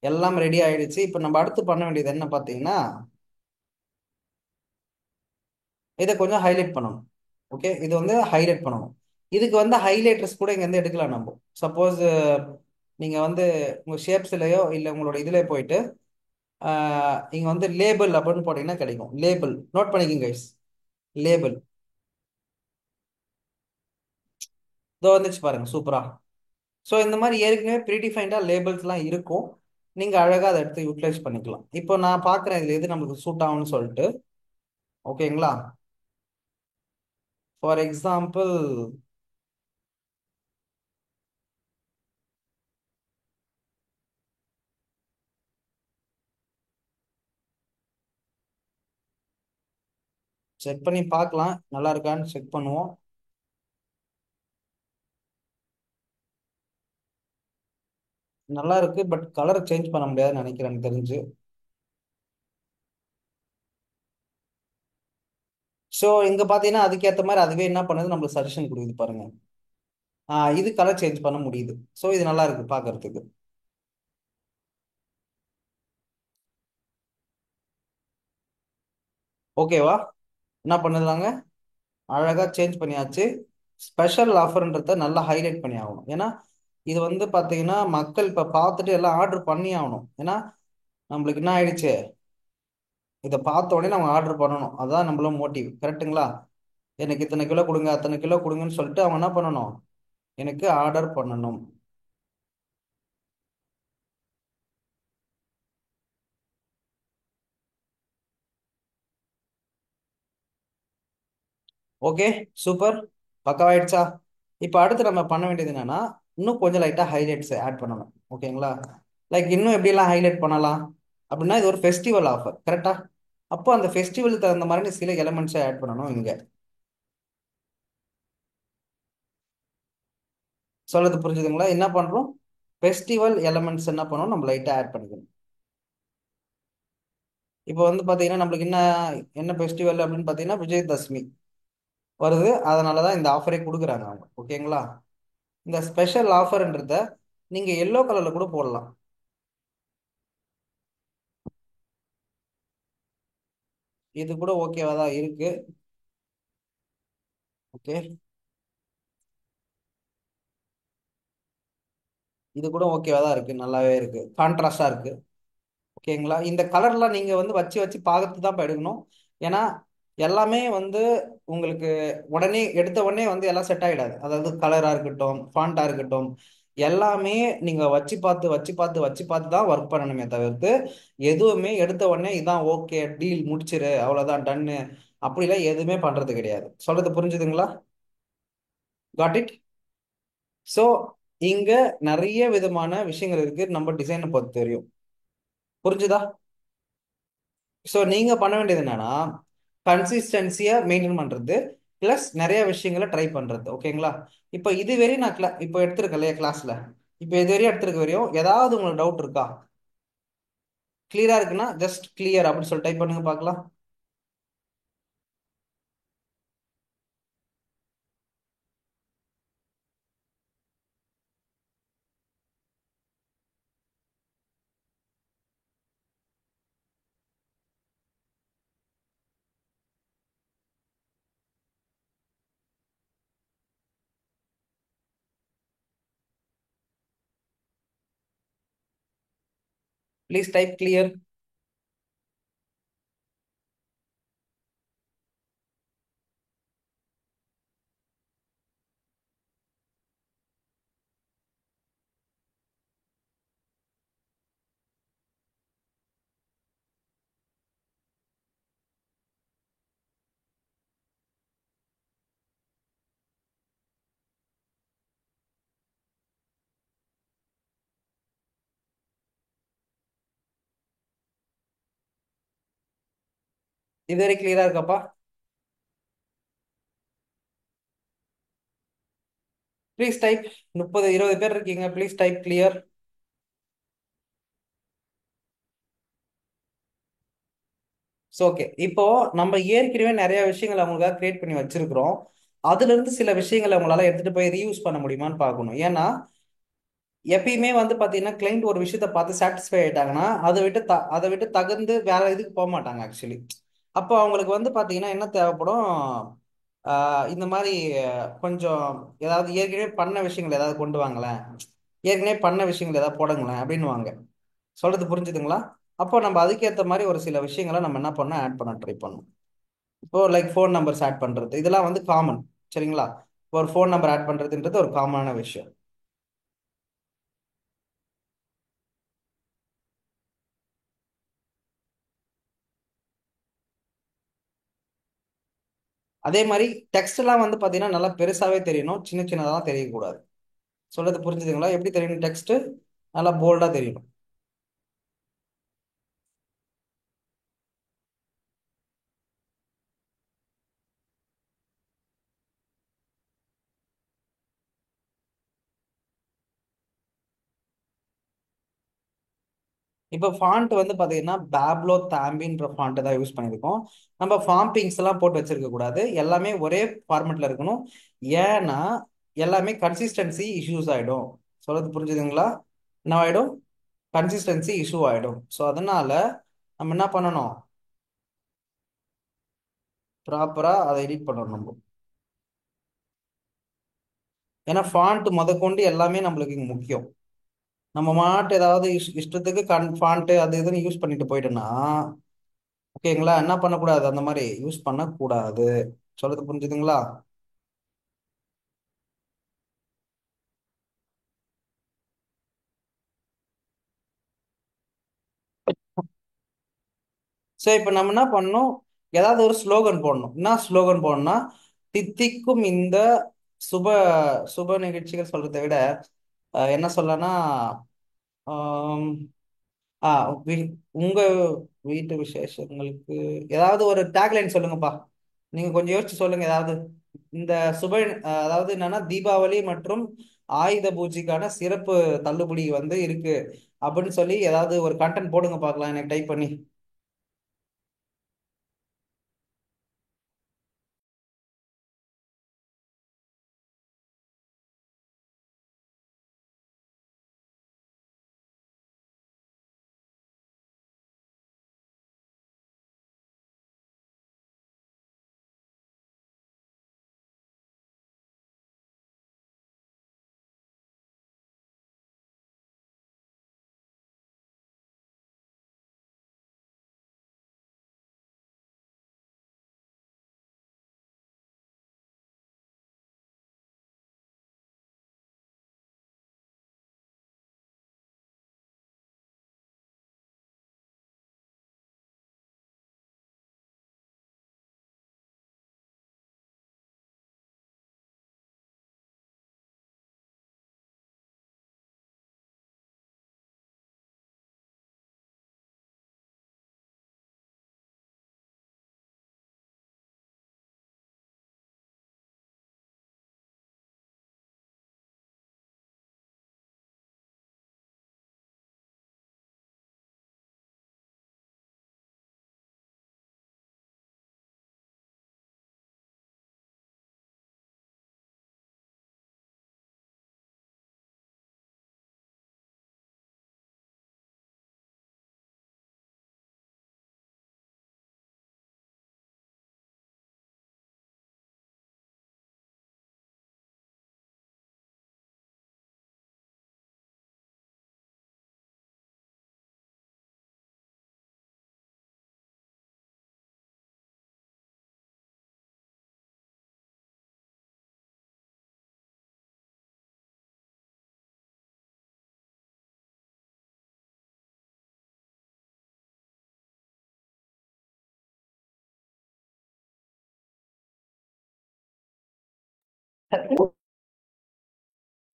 S1: எல்லாம் ரெடி ஆயிடுச்சு. இப்போ நம்ம அடுத்து பண்ண வேண்டியது என்ன பார்த்தீங்கன்னா, இதை கொஞ்சம் ஹைலைட் பண்ணணும். ஓகே, இது வந்து ஹைலைட் பண்ணணும். இதுக்கு வந்து ஹைலைட்டர்ஸ் கூட இங்க இருந்து எடுக்கலாம் நம்ம. சப்போஸ் நீங்க வந்து உங்க ஷேப்ஸ்லயோ இல்ல உங்களோட இதுல போயிட்டு இங்க வந்து லேபிள் அப்படின்னு போட்டீங்கன்னா கிடைக்கும். லேபிள் நோட் பண்ணிக்கங்க கைஸ். லேபிள் இதோ வந்துச்சு பாருங்க, சூப்பரா. ஸோ இந்த மாதிரி ஏற்கனவே ப்ரீடிஃபைண்டா லேபிள்ஸ்லாம் இருக்கும். நீங்க அழகா அதை எடுத்து யூட்டிலைஸ் பண்ணிக்கலாம். இப்போ நான் பார்க்குறேன் இதுல எது நமக்கு சூட் ஆகும்னு சொல்லிட்டு. ஓகேங்களா? ஃபார் எக்ஸாம்பிள், செக் பண்ணி பார்க்கலாம் நல்லா இருக்கான்னு செக் பண்ணுவோம். நல்லா இருக்கு, பட் கலர் சேஞ்ச் பண்ண முடியாதுன்னு நினைக்கிறேன் எனக்கு தெரிஞ்சு. ஸோ இங்க பாத்தீங்கன்னா அதுக்கேற்ற மாதிரி அதுவே என்ன பண்ணுது, நம்மளுக்கு சஜஷன் கொடுக்குது பாருங்க. இது கலர் சேஞ்ச் பண்ண முடியுது. ஸோ இது நல்லா இருக்கு பார்க்கிறதுக்கு. ஓகேவா? என்ன பண்ணுதாங்க, அழகா சேஞ்ச் பண்ணியாச்சு. ஸ்பெஷல் ஆஃபர்ன்றத நல்லா ஹைலைட் பண்ணி ஆகணும். ஏன்னா இது வந்து பாத்தீங்கன்னா மக்கள் இப்ப பார்த்துட்டு எல்லாம் ஆர்டர் பண்ணி ஆகணும். ஏன்னா நம்மளுக்கு என்ன ஆயிடுச்சு, இதை பார்த்த உடனே நம்ம ஆர்டர் பண்ணணும். அதான் நம்மள மோட்டிவ். கரெக்ட்டுங்களா? எனக்கு இத்தனை கிலோ கொடுங்க அத்தனை கிலோ கொடுங்கன்னு சொல்லிட்டு அவங்க என்ன பண்ணணும், எனக்கு ஆர்டர் பண்ணணும். Okay, super. பக்கவாயிடுச்சா? இப்போ அடுத்து நம்ம பண்ண வேண்டியது என்னன்னா, இன்னும் கொஞ்சம் லைட்டா ஹைலைட்ஸ் ஆட் பண்ணணும். ஓகேங்களா? லைக் இன்னும் எப்படிலாம் ஹைலைட் பண்ணலாம் அப்படின்னா, இது ஒரு ஃபெஸ்டிவல் ஆஃபர் கரெக்டா? அப்போ அந்த ஃபெஸ்டிவலுக்கு தகுந்த மாதிரி சில எலமெண்ட்ஸை ஆட் பண்ணணும் இங்க. சொல்றது புரிஞ்சுதுங்களா? என்ன பண்றோம், ஃபெஸ்டிவல் எலமெண்ட்ஸ் என்ன பண்ணணும், நம்ம லைட்டா ஆட் பண்ணிக்கணும். இப்போ வந்து பாத்தீங்கன்னா நம்மளுக்கு என்ன என்ன ஃபெஸ்டிவல் அப்படின்னு பாத்தீங்கன்னா விஜயதசமி வருது. அதனாலதான் இந்த ஆஃபரே கொடுக்குறாங்க அவங்க. ஓகேங்களா? இந்த ஸ்பெஷல் ஆஃபர்ன்றத நீங்க எல்லோ கலர்ல கூட போடலாம். இது கூட ஓகேவா தான் இருக்கு. ஓகே, இது கூட ஓகேவா தான் இருக்கு, நல்லாவே இருக்கு, கான்ட்ராஸ்டா இருக்கு. ஓகேங்களா? இந்த கலர்லாம் நீங்க வந்து வச்சு வச்சு பார்த்து தான் எடுக்கணும். ஏன்னா எல்லாமே வந்து உங்களுக்கு உடனே எடுத்த உடனே வந்து எல்லாம் செட் ஆகிடாது. அதாவது கலரா இருக்கட்டும், ஃபாண்டா இருக்கட்டும், எல்லாமே நீங்க வச்சு பார்த்து வச்சு பார்த்து வச்சு பார்த்து தான் ஒர்க் பண்ணணுமே தவிர்த்து எதுவுமே எடுத்த உடனே இதான் ஓகே டீல் முடிச்சிரு அவ்வளவுதான் டன்னு அப்படிலாம் எதுவுமே பண்றது கிடையாது. சொல்றது புரிஞ்சுதுங்களா? Got it? ஸோ இங்க நிறைய விதமான விஷயங்கள் இருக்கு நம்ம டிசைனை பொறுத்து தெரியும். புரிஞ்சுதா? ஸோ நீங்க பண்ண வேண்டியது என்னன்னா, கன்சிஸ்டன்சியா மெயின்டைன் பண்றது பிளஸ் நிறைய விஷயங்களை ட்ரை பண்றது. ஓகேங்களா? இப்போ இது வரையும் நான் இப்போ எடுத்திருக்கேன் இல்லையா கிளாஸ்ல, இப்போ இது வரையும் எடுத்திருக்க வரையும் ஏதாவது உங்களுக்கு டவுட் இருக்கா? கிளியரா இருக்குன்னா ஜஸ்ட் கிளியர் அப்படின்னு சொல்லி டைப் பண்ணுங்க பார்க்கலாம். Please type clear. இது வரை கிளியரா இருக்காப்பா? Please type. 30 20 பேர் இருக்கீங்க, please type clear. So okay, இப்போ நம்ம ஏற்கனவே நிறைய விஷயங்களை அவங்களுக்காக கிரியேட் பண்ணி வச்சிருக்கிறோம். அதுல இருந்து சில விஷயங்களை அவங்களால எடுத்துட்டு போய் ரீயூஸ் பண்ண முடியுமான்னு பார்க்கணும். ஏன்னா எப்பயுமே வந்து பாத்தீங்கன்னா கிளைண்ட் ஒரு விஷயத்த பார்த்து சாட்டிஸ்ஃபை ஆயிட்டாங்கன்னா அதை விட்டு தகுந்து வேற இதுக்கு போக மாட்டாங்க ஆக்சுவலி. அப்போ அவங்களுக்கு வந்து பாத்தீங்கன்னா என்ன தேவைப்படும்? இந்த மாதிரி கொஞ்சம் ஏதாவது ஏற்கனவே பண்ண விஷயங்கள் ஏதாவது கொண்டு வாங்களேன், ஏற்கனவே பண்ண விஷயங்கள் ஏதாவது போடுங்களேன் அப்படின்னுவாங்க. சொல்றது புரிஞ்சுதுங்களா? அப்போ நம்ம அதுக்கேற்ற மாதிரி ஒரு சில விஷயங்களை நம்ம என்ன பண்ண ஆட் பண்ண ட்ரை பண்ணணும். இப்போ லைக் ஃபோன் நம்பர்ஸ் ஆட் பண்றது இதெல்லாம் வந்து காமன். சரிங்களா? ஒரு ஃபோன் நம்பர் ஆட் பண்றதுன்றது ஒரு காமனான விஷயம். அதே மாதிரி டெக்ஸ்ட் எல்லாம் வந்து பாத்தீங்கன்னா நல்லா பெருசாவே தெரியணும், சின்ன சின்னதெல்லாம் தெரியக்கூடாது. சொல்றது புரிஞ்சுதுங்களா? எப்படி தெரியணும்? டெக்ஸ்ட் நல்லா போல்டா தெரியணும். இப்போ ஃபாண்ட் வந்து பாத்தீங்கன்னா பேப்லோ தாம்பின்ற ஃபாண்ட் தான் யூஸ் பண்ணியிருக்கோம். நம்ம ஃபார்ம் எல்லாம் போட்டு வச்சிருக்க கூடாது, எல்லாமே ஒரே ஃபார்மெட்ல இருக்கணும். ஏன்னா எல்லாமே கன்சிஸ்டன்சி இஷ்யூஸ் ஆயிடும். சொல்றது புரிஞ்சுதுங்களா? என்ன ஆயிடும்? கன்சிஸ்டன்சி இஷ்யூ ஆயிடும். ஸோ அதனால நம்ம என்ன பண்ணணும்? ப்ராப்பரா அதை எடிட் பண்ணணும் நம்ம. ஏன்னா ஃபாண்ட் முதற்கொண்டு எல்லாமே நம்மளுக்கு இங்க முக்கியம். நம்ம மாட்டு ஏதாவது இஷ்டத்துக்கு ஃபாண்ட் அது இதுன்னு யூஸ் பண்ணிட்டு போயிட்டோம்னா ஓகேங்களா, என்ன பண்ணக்கூடாது, அந்த மாதிரி யூஸ் பண்ணக்கூடாது. சொல்றது புரிஞ்சுதுங்களா? சரி, இப்போ நம்ம என்ன பண்ணணும்? ஏதாவது ஒரு ஸ்லோகன் போடணும். என்ன ஸ்லோகன் போடணும்னா, தித்திக்கும் இந்த சுப சுப நிகழ்ச்சிகள் சொல்றதை விட என்ன சொல்லனா, ஆ உங்க வீட்டு விசேஷங்களுக்கு ஏதாவது ஒரு டேக்லைன் சொல்லுங்கப்பா. நீங்க கொஞ்சம் யோசிச்சு சொல்லுங்க ஏதாவது. இந்த சுப அதாவது என்னன்னா தீபாவளி மற்றும் ஆயுத பூஜைக்கான சிறப்பு தள்ளுபடி வந்து இருக்கு அப்படின்னு சொல்லி ஏதாவது ஒரு கண்டென்ட் போடுங்க பார்க்கலாம் எனக்கு டைப் பண்ணி.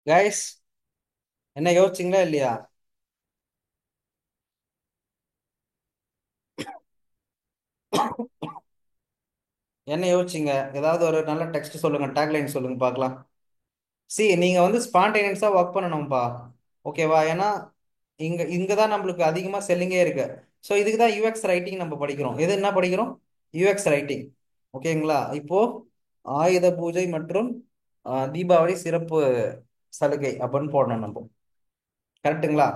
S1: கைஸ், என்ன யோசிச்சிங்களா இல்லையா? என்ன யோசிச்சிங்க? ஏதாவது ஒரு நல்ல டெக்ஸ்ட் சொல்லுங்க, டேக்லைன் சொல்லுங்க பார்க்கலாம். நீங்க வந்து ஸ்பான்டேனியஸா ஒர்க் பண்ணணும்பா. ஓகேவா? ஏன்னா இங்க இங்க தான் நம்மளுக்கு அதிகமா செல்லிங்கே இருக்கு. ஸோ இதுக்கு தான் யூஎக்ஸ் ரைட்டிங் நம்ம படிக்கிறோம். எது என்ன படிக்கிறோம்? UX writing. ஓகேங்களா? இப்போ ஆயுத பூஜை மற்றும் தீபாவளி சிறப்பு சலுகை அப்படின்னு போடணும் நம்ம. கரெக்ட்டுங்களா?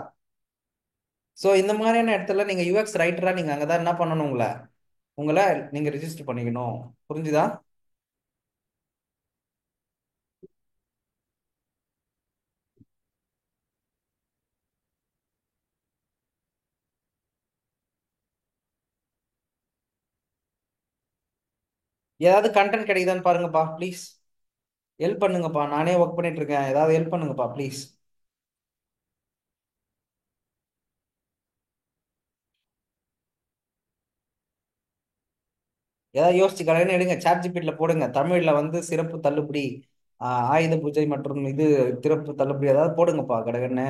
S1: ஸோ இந்த மாதிரியான இடத்துல நீங்க யூஎக்ஸ் ரைட்டரா நீங்க அங்கதான் என்ன பண்ணணும்? உங்களை நீங்க ரிஜிஸ்டர் பண்ணிக்கணும். புரிஞ்சுதா? ஏதாவது கண்டென்ட் கிடைக்குதான்னு பாருங்கப்பா ப்ளீஸ். ஹெல்ப் பண்ணுங்கப்பா, நானே ஒர்க் பண்ணிட்டு இருக்கேன். ஏதாவது ஹெல்ப் பண்ணுங்கப்பா ப்ளீஸ். ஏதாவது யோசிச்சு கடன்னு எடுங்க, சாட் ஜிபிடில போடுங்க, தமிழ்ல வந்து சிறப்பு தள்ளுபடி, ஆயுத பூஜை மற்றும் இது சிறப்பு தள்ளுபடி ஏதாவது போடுங்கப்பா கடகன்னு.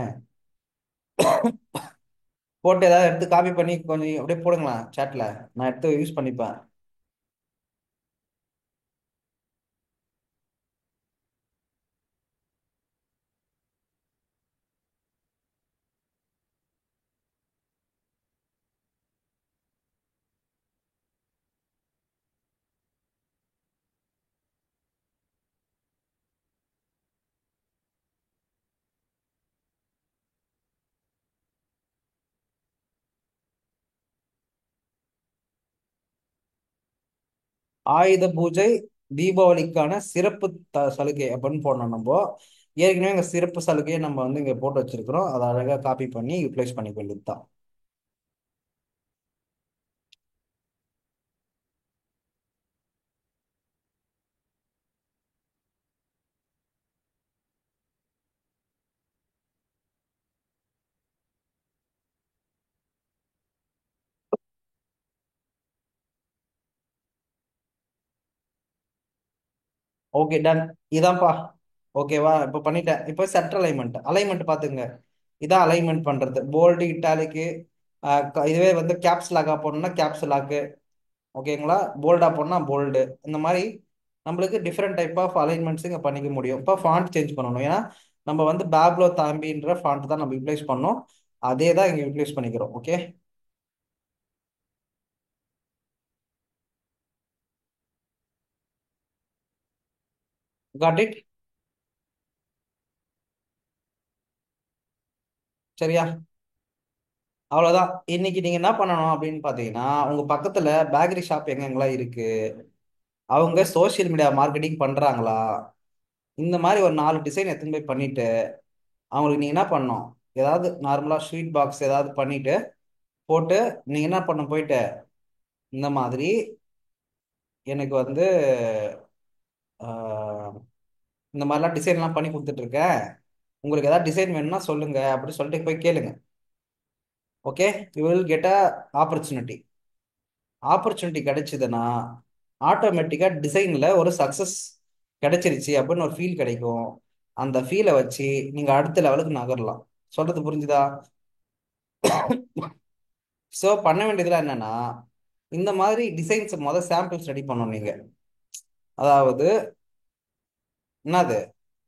S1: போட்டு ஏதாவது எடுத்து காப்பி பண்ணி கொஞ்சம் அப்படியே போடுங்களேன் சாட்ல. நான் எடுத்து யூஸ் பண்ணிப்பேன். ஆயுத பூஜை தீபாவளிக்கான சிறப்பு சலுகை அப்படின்னு போடணும் நம்ம. ஏற்கனவே இங்க சிறப்பு சலுகையை நம்ம வந்து இங்க போட்டு வச்சிருக்கிறோம். அதை அழகா காப்பி பண்ணி யூட்டிலைஸ் பண்ணிக்க வேண்டியதுதான். Okay, done. இதான்ப்பா. ஓகேவா? இப்போ பண்ணிட்டேன். இப்போ சென்டர் அலைன்மெண்ட் அலைன்மெண்ட் பாத்துங்க. இதான் அலைன்மெண்ட் பண்றது. போல்டு, இட்டாலிக்கு. இதுவே வந்து கேப்ஸ் லாக்கா போடணும்னா கேப்ஸ் லாக்கு. ஓகேங்களா? போல்டா போடணும்னா போல்டு. இந்த மாதிரி நம்மளுக்கு டிஃப்ரெண்ட் டைப் ஆஃப் அலைன்மெண்ட்ஸ் இங்க பண்ணிக்க முடியும். இப்போ ஃபாண்ட் சேஞ்ச் பண்ணணும். ஏன்னா நம்ம வந்து பேப்லோ தாம்பின்ற ஃபாண்ட் தான் நம்ம யூட்டிலைஸ் பண்ணோம். அதே தான் இங்க யூட்டிலைஸ் பண்ணிக்கிறோம். ஓகே. Got it. சரியா? அவ்வளவுதான். இன்னைக்கு நீங்க என்ன பண்ணணும் அப்படின்னு பாத்தீங்கன்னா, உங்க பக்கத்துல பேக்கரி ஷாப் எங்கெங்கெல்லாம் இருக்கு, அவங்க சோஷியல் மீடியா மார்க்கெட்டிங் பண்றாங்களா, இந்த மாதிரி ஒரு 4 டிசைன் எடுத்துன்னு போய் பண்ணிட்டு அவங்களுக்கு நீங்க என்ன பண்ணணும்? ஏதாவது நார்மலா ஸ்வீட் பாக்ஸ் ஏதாவது பண்ணிட்டு போட்டு நீங்க என்ன பண்ண போயிட்டு, இந்த மாதிரி எனக்கு வந்து ஆஹ், இந்த மாதிரிலாம் டிசைன்லாம் பண்ணி கொடுத்துட்டு இருக்கேன், உங்களுக்கு ஏதாவது டிசைன் வேணும்னா சொல்லுங்க அப்படின்னு சொல்லிட்டு போய் கேளுங்க. Okay. You will get a opportunity. Opportunity கிடைச்சதுன்னா ஆட்டோமேட்டிக்கா டிசைன்ல ஒரு சக்சஸ் கிடைச்சிருச்சு அப்படின்னு ஒரு ஃபீல் கிடைக்கும். அந்த ஃபீலை வச்சு நீங்க அடுத்த லெவலுக்கு நகரலாம். சொல்றது புரிஞ்சுதா? ஸோ பண்ண வேண்டியதுல என்னன்னா, இந்த மாதிரி டிசைன்ஸ் சாம்பிள்ஸ் ரெடி பண்ணணும் நீங்க. அதாவது என்னது,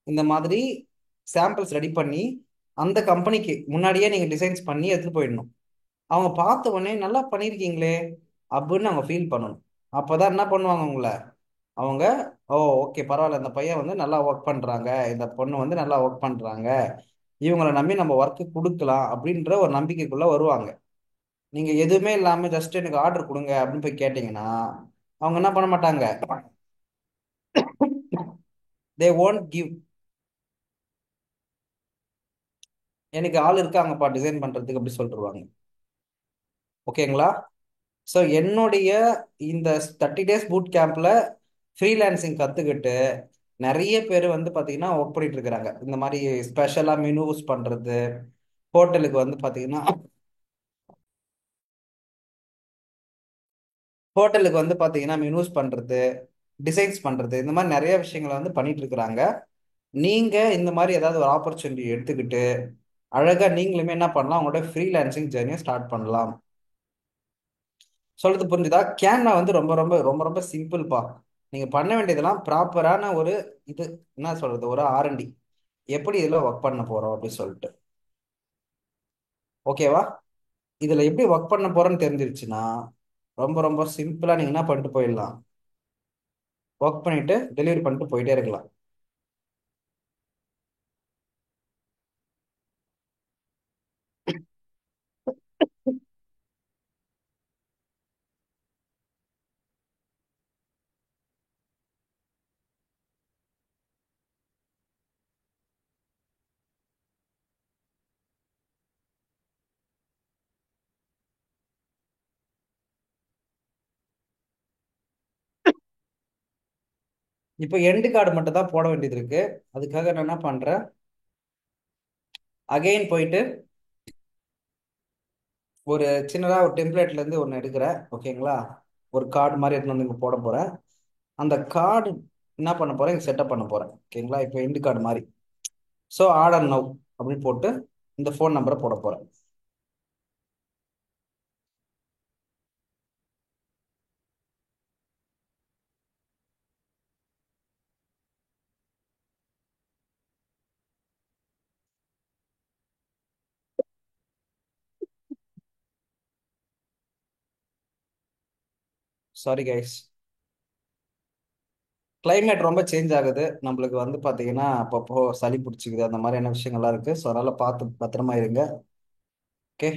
S1: இந்த மாதிரி சாம்பிள்ஸ் ரெடி பண்ணி அந்த கம்பெனிக்கு முன்னாடியே நீங்க டிசைன்ஸ் பண்ணி எடுத்துட்டு போயிடணும். அவங்க பார்த்த உடனே நல்லா பண்ணியிருக்கீங்களே அப்படின்னு அவங்க ஃபீல் பண்ணணும். அப்போதான் என்ன பண்ணுவாங்க உங்களை. அவங்க, ஓ ஓகே பரவாயில்ல, இந்த பையன் வந்து நல்லா ஒர்க் பண்றாங்க, இந்த பொண்ணு வந்து நல்லா ஒர்க் பண்றாங்க, இவங்களை நம்பி நம்ம ஒர்க்கு கொடுக்கலாம் அப்படின்ற ஒரு நம்பிக்கைக்குள்ள வருவாங்க. நீங்க எதுவுமே இல்லாம ஜஸ்ட் எனக்கு ஆர்டர் கொடுங்க அப்படின்னு போய் கேட்டீங்கன்னா அவங்க என்ன பண்ண மாட்டாங்க. தே won't கிவ். எனக்கு ஆள் இருக்காங்கப்பா டிசைன் பண்றதுக்கு அப்படி சொல்லிடுவாங்க. ஓகேங்களா? ஸோ என்னுடைய இந்த 30 டேஸ் பூட் கேம்ப்ல ஃப்ரீலான்சிங் கத்துக்கிட்டு நிறைய பேர் வந்து பாத்தீங்கன்னா ஒர்க் பண்ணிட்டு இருக்கிறாங்க. இந்த மாதிரி ஸ்பெஷலா மெனூஸ் பண்றது, ஹோட்டலுக்கு வந்து பாத்தீங்கன்னா ஹோட்டலுக்கு வந்து பாத்தீங்கன்னா மெனூஸ் பண்றது, டிசைன்ஸ் பண்றது, இந்த மாதிரி நிறைய விஷயங்களை வந்து பண்ணிட்டு இருக்கிறாங்க. நீங்க இந்த மாதிரி ஏதாவது ஒரு ஆப்பர்ச்சுனிட்டி எடுத்துக்கிட்டு அழகா நீங்களுமே என்ன பண்ணலாம், உங்களோட ஃப்ரீலான்சிங் ஜேர்னியை ஸ்டார்ட் பண்ணலாம். சொல்றது புரிஞ்சுதா? கேன்வா வந்து ரொம்ப ரொம்ப ரொம்ப ரொம்ப சிம்பிள்ப்பா. நீங்க பண்ண வேண்டியதெல்லாம் ப்ராப்பரான ஒரு இது, என்ன சொல்றது, ஒரு ஆர்என்டி, எப்படி இதுல ஒர்க் பண்ண போறோம் அப்படின்னு சொல்லிட்டு. ஓகேவா? இதுல எப்படி ஒர்க் பண்ண போறோம்னு தெரிஞ்சிருச்சுன்னா ரொம்ப ரொம்ப சிம்பிளா நீங்க என்ன பண்ணிட்டு போயிடலாம், ஒர்க் பண்ணிட்டு டெலிவரி பண்ணிட்டு போயிட்டே இருக்கலாம். இப்போ எண்டு கார்டு மட்டும் தான் போட வேண்டியது இருக்கு. அதுக்காக நான் என்ன பண்றேன், அகைன் போயிட்டு ஒரு சின்னதா ஒரு டெம்ப்ளேட்ல இருந்து ஒன்று எடுக்கிறேன். ஓகேங்களா? ஒரு கார்டு மாதிரி எடுத்துன்னு வந்து இங்க போட போறேன். அந்த கார்டு என்ன பண்ண போறேன், இங்க செட்டப் பண்ண போறேன். ஓகேங்களா? இப்போ எண்டு கார்டு மாதிரி. ஸோ ஆர்டர் நவ் அப்படின்னு போட்டு இந்த ஃபோன் நம்பரை போட போறேன். சாரி கைஸ், கிளைமேட் ரொம்ப சேஞ்ச் ஆகுது. நம்மளுக்கு வந்து பாத்தீங்கன்னா அப்பப்போ சளி பிடிச்சிக்குது, அந்த மாதிரியான விஷயங்கள்லாம் இருக்கு. ஸோ அதனால பார்த்து பத்திரமா இருங்க. ஓகே.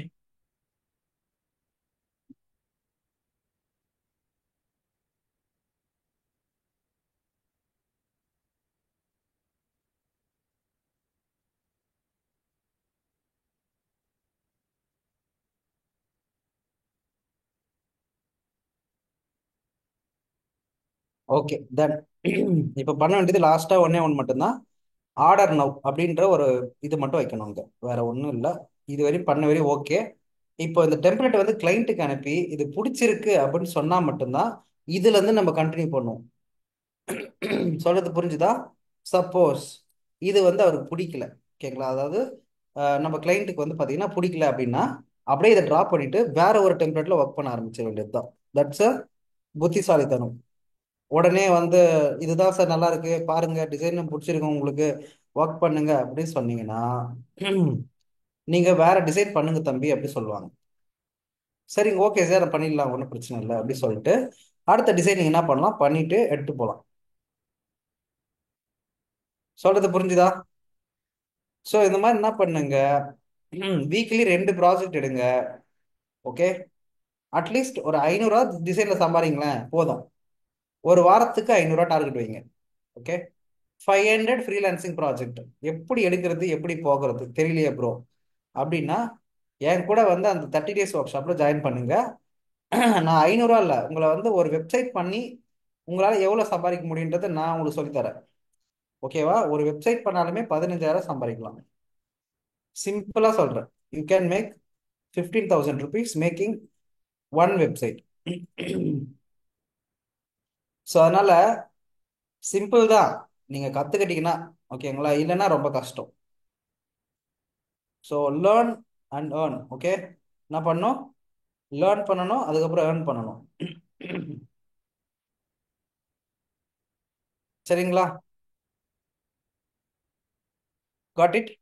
S1: ஓகே தென் இப்போ பண்ண வேண்டியது லாஸ்டா ஒன்னே ஒன்று மட்டும்தான். ஆர்டர் நவ் அப்படின்ற ஒரு இது மட்டும் வைக்கணுங்க, வேற ஒன்றும் இல்லை. இது வரையும் பண்ண வரையும் ஓகே. இப்போ இந்த டெம்ப்ளேட் வந்து கிளைண்ட்டுக்கு அனுப்பி இது பிடிச்சிருக்கு அப்படின்னு சொன்னா மட்டும்தான் இதுல இருந்து நம்ம கண்டினியூ பண்ணுவோம். சொல்றது புரிஞ்சுதா? சப்போஸ் இது வந்து அவருக்கு பிடிக்கல, ஓகேங்களா, அதாவது நம்ம கிளைண்ட்டுக்கு வந்து பாத்தீங்கன்னா பிடிக்கல அப்படின்னா அப்படியே இதை ட்ராப் பண்ணிட்டு வேற ஒரு டெம்ப்ளேட்ல ஒர்க் பண்ண ஆரம்பிச்சிட வேண்டியதுதான். தட்ஸ் அ புத்திசாலித்தனம். உடனே வந்து இதுதான் சார் நல்லா இருக்கு பாருங்க, டிசைன் பிடிச்சிருக்கு உங்களுக்கு, ஒர்க் பண்ணுங்க அப்படின்னு சொன்னீங்கன்னா நீங்க வேற டிசைன் பண்ணுங்க தம்பி அப்படி சொல்லுவாங்க. சரிங்க ஓகே சார் பண்ணிடலாம், ஒன்றும் பிரச்சனை இல்லை அப்படி சொல்லிட்டு அடுத்த டிசைன் நீங்க என்ன பண்ணலாம், பண்ணிட்டு எடுத்து போகலாம். சொல்றது புரிஞ்சுதா? ஸோ இந்த மாதிரி என்ன பண்ணுங்க, வீக்லி 2 ப்ராஜெக்ட் எடுங்க. ஓகே. அட்லீஸ்ட் ஒரு 500 ரூபா டிசைன்ல சம்பாதிங்களேன் போதும். ஒரு வாரத்துக்கு 500 ரூபா டார்கெட் வைங்க. ஓகே. 500 ஃப்ரீலான்சிங் ப்ராஜெக்ட் எப்படி எடுக்கிறது, எப்படி போகிறது தெரியலையே ப்ரோ அப்படின்னா என் கூட வந்து அந்த 30 days ஒர்க் ஷாப்ல ஜாயின் பண்ணுங்க. நான் 500 ரூபா இல்லை, உங்களை வந்து ஒரு வெப்சைட் பண்ணி உங்களால் எவ்வளோ சம்பாதிக்க முடியுன்றதை நான் உங்களுக்கு சொல்லித்தரேன். ஓகேவா? ஒரு வெப்சைட் பண்ணாலுமே 15,000 சம்பாதிக்கலாம். சிம்பிளா சொல்றேன். You can make 15,000 rupees making one website. So அதனால சிம்பிள் தான், நீங்க கத்துக்கிட்டீங்கன்னா. ஓகேங்களா? இல்லைன்னா ரொம்ப கஷ்டம். So learn and earn. Okay. என்ன பண்ணணும்? லேர்ன் பண்ணணும், அதுக்கப்புறம் ஏர்ன் பண்ணணும். சரிங்களா? Got it.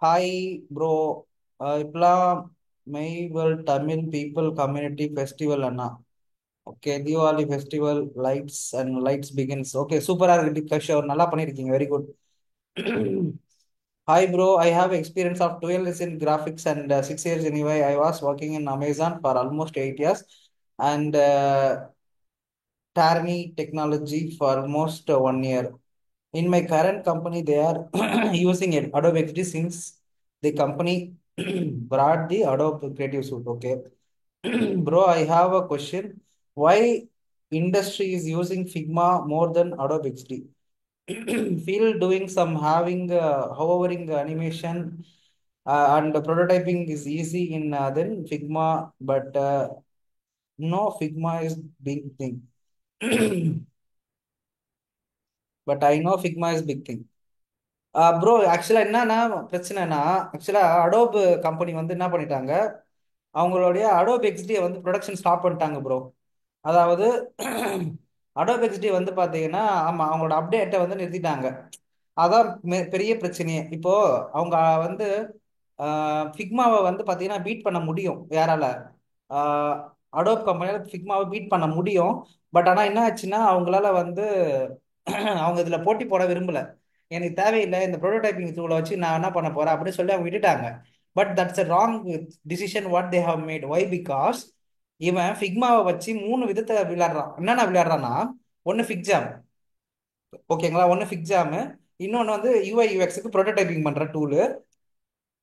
S1: Hi bro. இப்பெல்லாம் மெய்வல் தமிழ் பீப்புள் கம்யூனிட்டி ஃபெஸ்டிவல் அண்ணா. Okay, Deepavali festival lights and lights begins. ஓகே, சூப்பராக இருக்கு டிஸ்கஷன், நல்லா பண்ணியிருக்கீங்க, very good. Hi bro, I have experience of 12 years in graphics and 6 years in UI. I was working in Amazon for almost 8 years and Tarni technology for almost 1 year. In my current company, they are using it, Adobe XD since the company brought the Adobe Creative Suite. Okay. Bro, I have a question. Why industry is using Figma more than Adobe XD? Feel doing some having hovering animation and prototyping is easy in then Figma, but no, Figma is big thing. But I know Figma is big thing. Bro, ஆக்சுவலா என்னன்னா பிரச்சனைனா, ஆக்சுவலா Adobe company வந்து என்ன பண்ணிட்டாங்க, அவங்களுடைய Adobe எக்ஸ்டியை வந்து production stop பண்ணிட்டாங்க ப்ரோ. அதாவது அடோப் எக்ஸ்டி வந்து பாத்தீங்கன்னா, ஆமா, அவங்களோட அப்டேட்டை வந்து நிறுத்திட்டாங்க. அதான் பெரிய பிரச்சனையே. இப்போ அவங்க வந்து ஃபிக்மாவை வந்து பாத்தீங்கன்னா பீட் பண்ண முடியும் யாரால, அடோப் கம்பெனியால ஃபிக்மாவை பீட் பண்ண முடியும். பட் ஆனா என்ன ஆச்சுன்னா, அவங்களால வந்து அவங்க இதுல போட்டி போட விரும்பல. எனக்கு தேவையில்லை இந்த ப்ரோட்டோடைப்பிங் டூலை வச்சு நான் என்ன பண்ண போறேன் அப்படின்னு சொல்லி அவங்க விட்டுட்டாங்க. But that's a wrong decision what they have made. Why? Because இவன் ஃபிக்மாவை வச்சு மூணு விதத்தை விளையாடுறான். என்னென்ன விளையாடுறான்னா, ஒன்னு ஃபிக்ஜாம், ஓகேங்களா, ஒன்னு ஃபிக்ஜாம், இன்னொன்னு வந்து யூஐ யூஎக்ஸுக்கு ப்ரோட்டோடைப்பிங் பண்ற டூலு,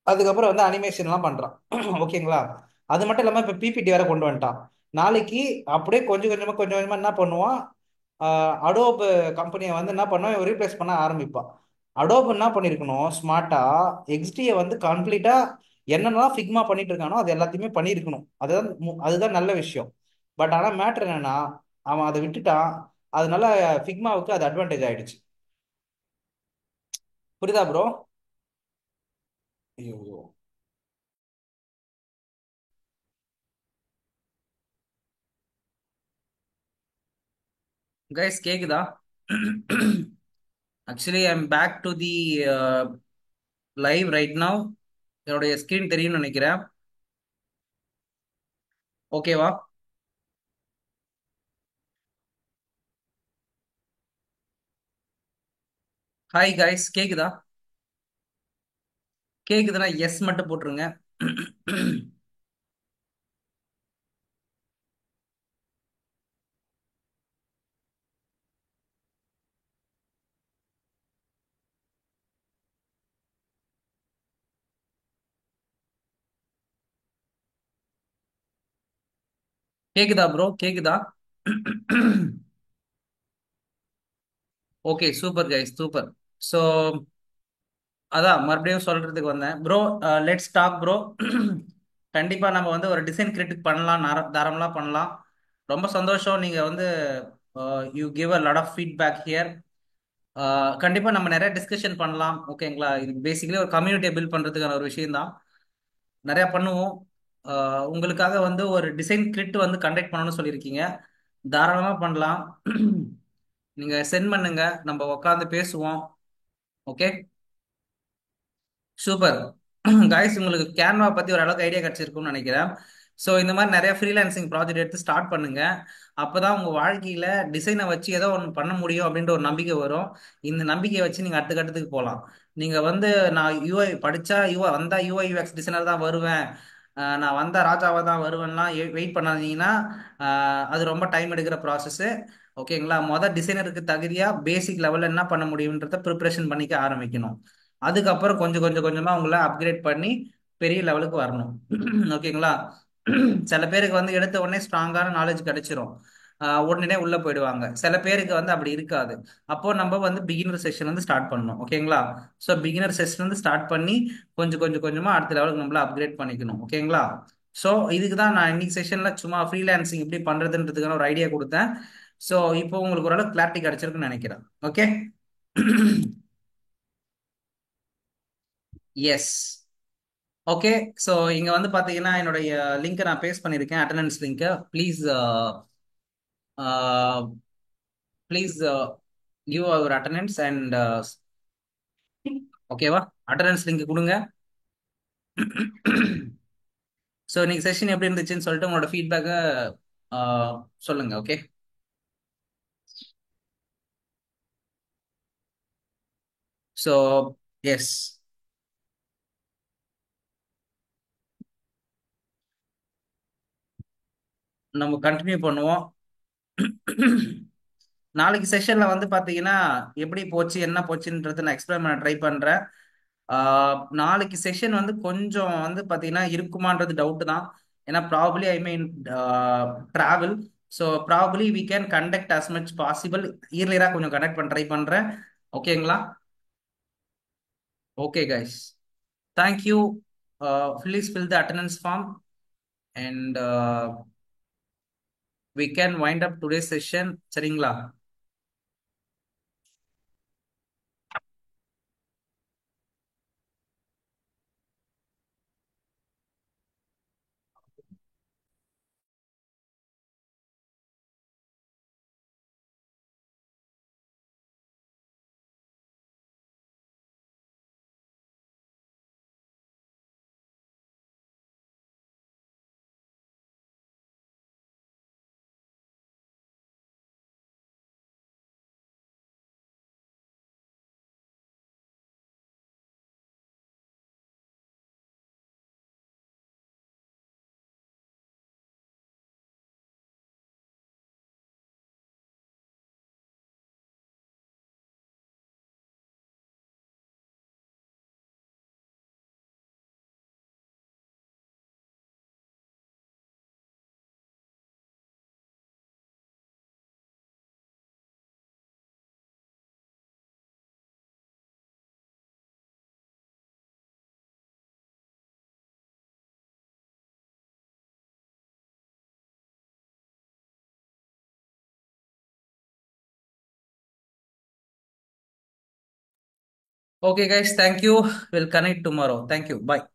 S1: அதுக்கப்புறம் வந்து அனிமேஷன்லாம் பண்றான். ஓகேங்களா. அது மட்டும் இல்லாம இப்ப பிபிடி வேற கொண்டு வந்துட்டான். நாளைக்கு அப்படியே கொஞ்சம் கொஞ்சமா கொஞ்சம் கொஞ்சமா என்ன பண்ணுவான், அடோப் கம்பெனியை வந்து என்ன பண்ணுவான், ரீப்ளேஸ் பண்ண ஆரம்பிப்பான். அடோப் என்ன பண்ணிருக்கணும் ஸ்மார்ட்டா, எக்ஸ்டியை வந்து கம்ப்ளீட்டா என்னென்னலாம் ஃபிக்மா பண்ணிட்டு இருக்கானோ அது எல்லாத்தையுமே பண்ணியிருக்கணும். அதுதான் அதுதான் நல்ல விஷயம். பட் ஆனா மேட்ரு என்னன்னா, அவன் அதை விட்டுட்டான். அதனால ஃபிக்மாவுக்கு அது அட்வான்டேஜ் ஆயிடுச்சு. புரியுதா ப்ரோ? ஐயோ. கைஸ் கேக்குதா? Actually I am back to the live right now. என்னுடைய ஸ்கிரீன் தெரியும்னு நினைக்கிறேன். ஓகேவா? ஹாய் கைஸ், கேக்குதா? கேக்குதுன்னா எஸ் மட்டும் போட்டுருங்க. கேக்குதா ப்ரோ? கேக்குதா? Okay, super guys, super. So அதான் மறுபடியும் சொல்றதுக்கு வந்தேன் ப்ரோ. Let's talk bro. கண்டிப்பா நம்ம வந்து ஒரு டிசைன் கிரிட்டிக் பண்ணலாம், தாராளமா பண்ணலாம். ரொம்ப சந்தோஷம் நீங்க வந்து you give a lot of feedback here. கண்டிப்பா நம்ம நிறைய டிஸ்கஷன் பண்ணலாம், ஓகேங்களா. இது பேசிக்கலி ஒரு கம்யூனிட்டியை பில்ட் பண்றதுக்கான ஒரு விஷயம் தான். நிறைய பண்ணுவோம். உங்களுக்காக வந்து ஒரு டிசைன் கிரிட் வந்து கண்டக்ட் பண்ணணும்னு சொல்லியிருக்கீங்க, தாராளமா பண்ணலாம். நீங்க சென்ட் பண்ணுங்க, நம்ம உட்காந்து பேசுவோம். Okay, super. காய்ஸ், உங்களுக்கு கேன்வா பத்தி ஓரளவுக்கு ஐடியா கிடைச்சிருக்கும்னு நினைக்கிறேன். ஸோ இந்த மாதிரி நிறைய ஃப்ரீலான்சிங் ப்ராஜெக்ட் எடுத்து ஸ்டார்ட் பண்ணுங்க. அப்பதான் உங்க வாழ்க்கையில டிசைனை வச்சு ஏதோ ஒன்று பண்ண முடியும் அப்படின்ற ஒரு நம்பிக்கை வரும். இந்த நம்பிக்கையை வச்சு நீங்க அடுத்த கட்டத்துக்கு போகலாம். நீங்க வந்து நான் யூஐ படிச்சா யூஐ வந்தா யூஐ யூஎக்ஸ் டிசைனர் தான் வருவேன், நான் வந்தா ராஜாவா தான் வருவேன்லாம் வெயிட் பண்ணாதீங்கன்னா அது ரொம்ப டைம் எடுக்கிற ப்ராசஸ். ஓகேங்களா. மொதல் டிசைனருக்கு தகுதியா பேசிக் லெவல்ல என்ன பண்ண முடியுன்றத ப்ரிப்பரேஷன் பண்ணிக்க ஆரம்பிக்கணும். அதுக்கப்புறம் கொஞ்சம் கொஞ்சம் கொஞ்சமா உங்களை அப்கிரேட் பண்ணி பெரிய லெவலுக்கு வரணும். ஓகேங்களா. சில பேருக்கு வந்து எடுத்த உடனே ஸ்ட்ராங்கான நாலேஜ் கிடைச்சிரும், உடனே உள்ள போயிடுவாங்க. சில பேருக்கு வந்து அப்படி இருக்காது. அப்போ நம்ம வந்து பிகினர் செஷன் வந்து ஸ்டார்ட் பண்ணணும், ஓகேங்களா. ஸோ பிகினர் செஷன் வந்து ஸ்டார்ட் பண்ணி கொஞ்சம் கொஞ்சம் கொஞ்சமா அடுத்த லெவலுக்கு நம்மள அப்கிரேட் பண்ணிக்கணும், ஓகேங்களா. ஸோ இதுக்கு தான் நான் இன்னைக்கு செஷன்ல சும்மா ஃப்ரீலான்சிங் எப்படி பண்றதுன்றதுக்கான ஒரு ஐடியா கொடுத்தேன். ஸோ இப்போ உங்களுக்கு ஓரளவு கிளாரிட்டி கிடைச்சிருக்குன்னு நினைக்கிறேன். ஓகே. எஸ். ஓகே. ஸோ இங்க வந்து பாத்தீங்கன்னா என்னுடைய லிங்க் நான் பேஸ்ட் பண்ணியிருக்கேன், attendance link. Please please give our attendance and ஓகேவா? அட்டண்டன்ஸ் லிங்க் கொடுங்க. ஸோ இன்னைக்கு செஷன் எப்படி இருந்துச்சுன்னு சொல்லிட்டு உங்களோட ஃபீட்பேக்கை சொல்லுங்க. ஓகே. ஸோ எஸ், நம்ம கண்டினியூ பண்ணுவோம். நாளைக்கு செஷன்ல வந்து பாத்தீங்கன்னா எப்படி போச்சு என்ன போச்சுன்றது நான் எக்ஸ்பிளைன் பண்ண ட்ரை பண்றேன். நாளைக்கு செஷன் வந்து கொஞ்சம் வந்து பாத்தீங்கன்னா இருக்குமான்றது டவுட் தான். ஏன்னா probably I mean travel. So probably we can conduct as much possible. இயர்லியரா கொஞ்சம் கண்டக்ட் பண்ண ட்ரை பண்றேன். ஓகேங்களா? Okay guys, thank you. Please fill the attendance form and we can wind up today's session. சரிங்களா? Okay guys, thank you. We'll connect tomorrow. Thank you. Bye.